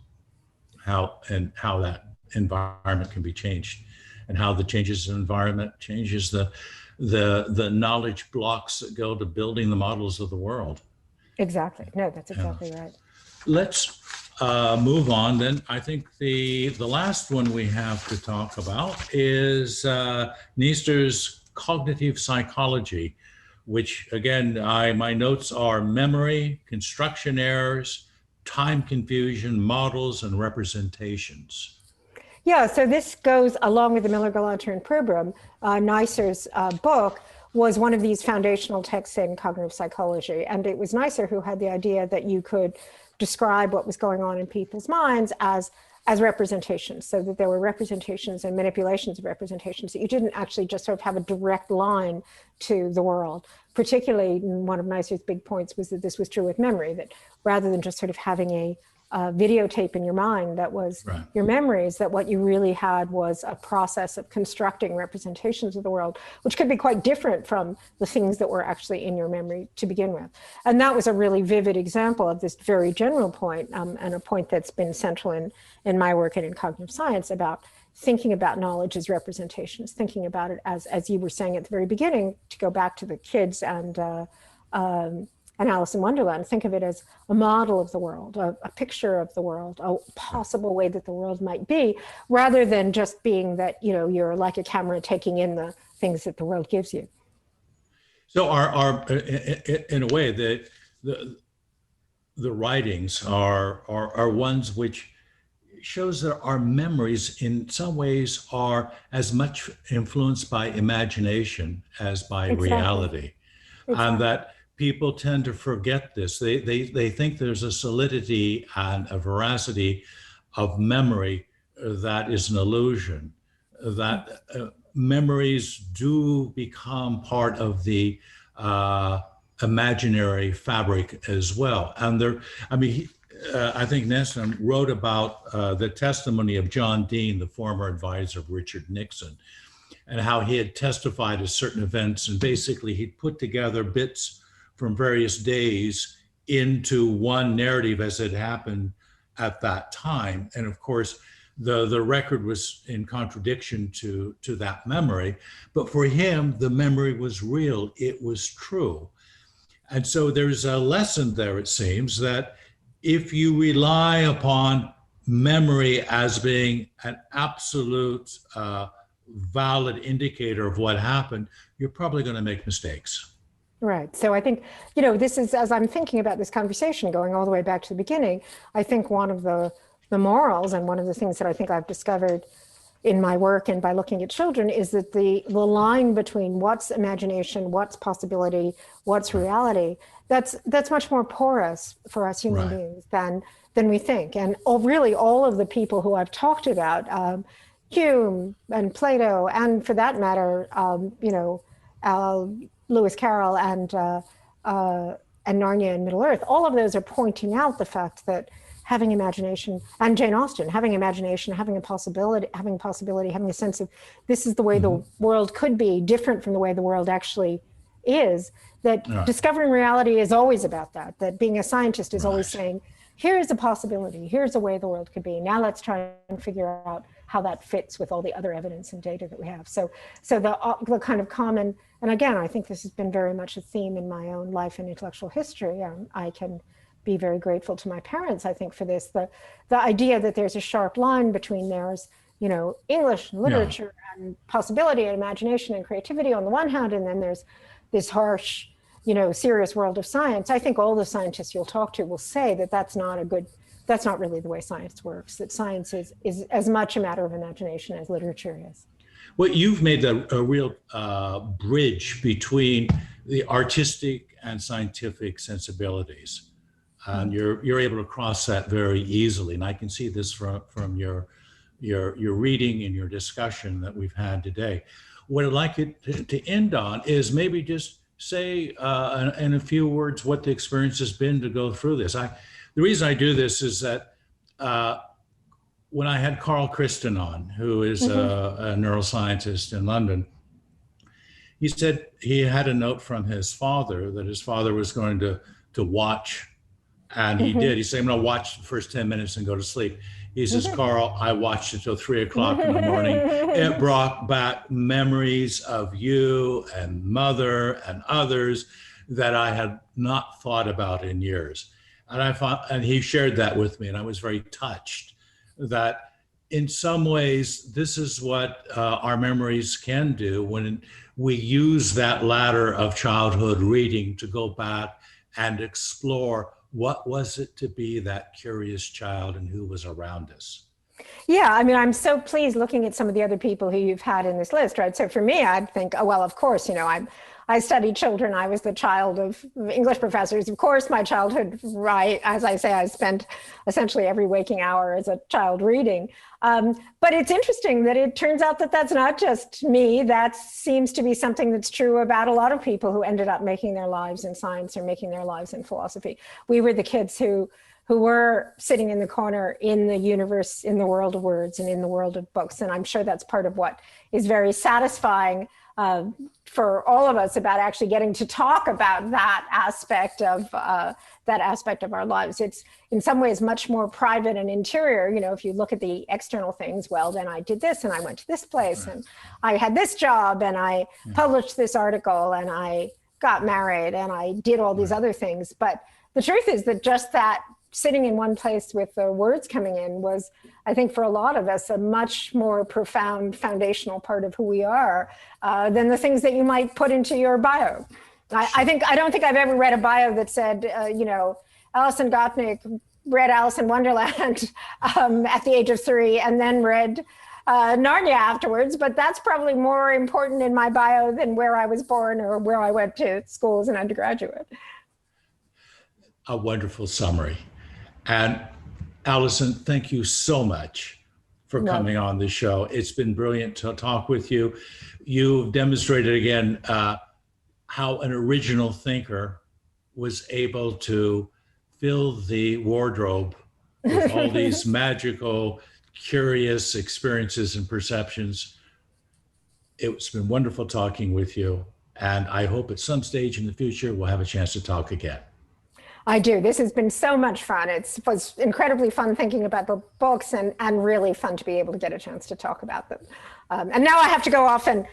how that environment can be changed, and how the changes in environment changes the knowledge blocks that go to building the models of the world. Exactly. No, that's Yeah. exactly right. Let's move on then. I think the last one we have to talk about is Niester's cognitive psychology, which again, my notes are memory, construction errors, time confusion, models, and representations. Yeah, so this goes along with the Miller, Galanter, and Pribram. Neisser's book was one of these foundational texts in cognitive psychology. And it was Neisser who had the idea that you could describe what was going on in people's minds as representations, so that there were representations and manipulations of representations, that you didn't actually just sort of have a direct line to the world. Particularly, one of Neisser's big points was that this was true with memory, that rather than just sort of having a videotape in your mind that was Right. your memories, that what you really had was a process of constructing representations of the world, which could be quite different from the things that were actually in your memory to begin with. And that was a really vivid example of this very general point, and a point that's been central in my work and in cognitive science, about thinking about knowledge as representations, thinking about it as you were saying at the very beginning, to go back to the kids and Alice in Wonderland, think of it as a model of the world, a picture of the world, a possible way that the world might be, rather than just being that, you're like a camera taking in the things that the world gives you. So in a way, the writings are ones which shows that our memories in some ways are as much influenced by imagination as by reality. And that people tend to forget this. They think there's a solidity and a veracity of memory that is an illusion, that memories do become part of the imaginary fabric as well. And I think Nesson wrote about the testimony of John Dean, the former advisor of Richard Nixon, and how he had testified at certain events, and basically he'd put together bits from various days into one narrative as it happened at that time. And of course, the record was in contradiction to that memory, but for him, the memory was real, it was true. And so there's a lesson there, it seems, that if you rely upon memory as being an absolute valid indicator of what happened, you're probably going to make mistakes. Right. So I think, this is, as I'm thinking about this conversation going all the way back to the beginning, I think one of the morals, and one of the things that I think I've discovered in my work and by looking at children, is that the line between what's imagination, what's possibility, what's reality, that's much more porous for us human beings than we think. And really all of the people who I've talked about, Hume and Plato, and for that matter, Lewis Carroll and Narnia and Middle Earth, all of those are pointing out the fact that having imagination, and Jane Austen, having imagination, having a sense of this is the way the world could be, different from the way the world actually is, that discovering reality is always about that being a scientist is always saying, here's a possibility, here's a way the world could be. Now let's try and figure out how that fits with all the other evidence and data that we have. So the kind of common, and again, I think this has been very much a theme in my own life and intellectual history. I can be very grateful to my parents, I think, for this. The idea that there's a sharp line between there's, English and literature and possibility and imagination and creativity on the one hand, and then there's this harsh, serious world of science. I think all the scientists you'll talk to will say that that's not really the way science works, that science is as much a matter of imagination as literature is. Well, you've made a real bridge between the artistic and scientific sensibilities. And you're able to cross that very easily. And I can see this from your reading and your discussion that we've had today. What I'd like it to end on is maybe just say in a few words what the experience has been to go through this. The reason I do this is that when I had Karl Kristen on, who is a neuroscientist in London, he said he had a note from his father that his father was going to watch, and he did. He said, "I'm going to watch the first 10 minutes and go to sleep." He says, "Karl, I watched it till 3 o'clock in the morning. It brought back memories of you and mother and others that I had not thought about in years." And he shared that with me, and I was very touched that in some ways, this is what our memories can do when we use that ladder of childhood reading to go back and explore what was it to be that curious child and who was around us. Yeah, I mean, I'm so pleased looking at some of the other people who you've had in this list, right? So for me, I'd think, oh, well, of course, I studied children. I was the child of English professors. Of course, my childhood, right, as I say, I spent essentially every waking hour as a child reading. But it's interesting that it turns out that that's not just me. That seems to be something that's true about a lot of people who ended up making their lives in science or making their lives in philosophy. We were the kids who were sitting in the corner in the universe, in the world of words and in the world of books. And I'm sure that's part of what is very satisfying for all of us about actually getting to talk about that aspect of our lives. It's in some ways much more private and interior. If you look at the external things, well, then I did this and I went to this place and I had this job and I published this article and I got married and I did all these other things. But the truth is that just that sitting in one place with the words coming in was, I think, for a lot of us, a much more profound foundational part of who we are than the things that you might put into your bio. I don't think I've ever read a bio that said, Alison Gopnik read Alice in Wonderland at the age of 3 and then read Narnia afterwards, but that's probably more important in my bio than where I was born or where I went to school as an undergraduate. A wonderful summary. And Alison, thank you so much for coming on the show. It's been brilliant to talk with you. You've demonstrated again how an original thinker was able to fill the wardrobe with all these magical, curious experiences and perceptions. It's been wonderful talking with you. And I hope at some stage in the future, we'll have a chance to talk again. I do. This has been so much fun. It was incredibly fun thinking about the books and really fun to be able to get a chance to talk about them. And now I have to go off and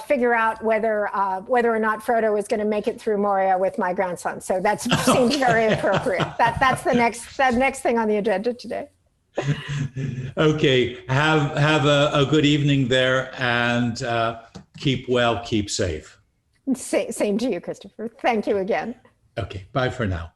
figure out whether or not Frodo is going to make it through Moria with my grandson. So that seems very appropriate. That's the next thing on the agenda today. Okay. Have a good evening there and keep well, keep safe. Same to you, Christopher. Thank you again. Okay. Bye for now.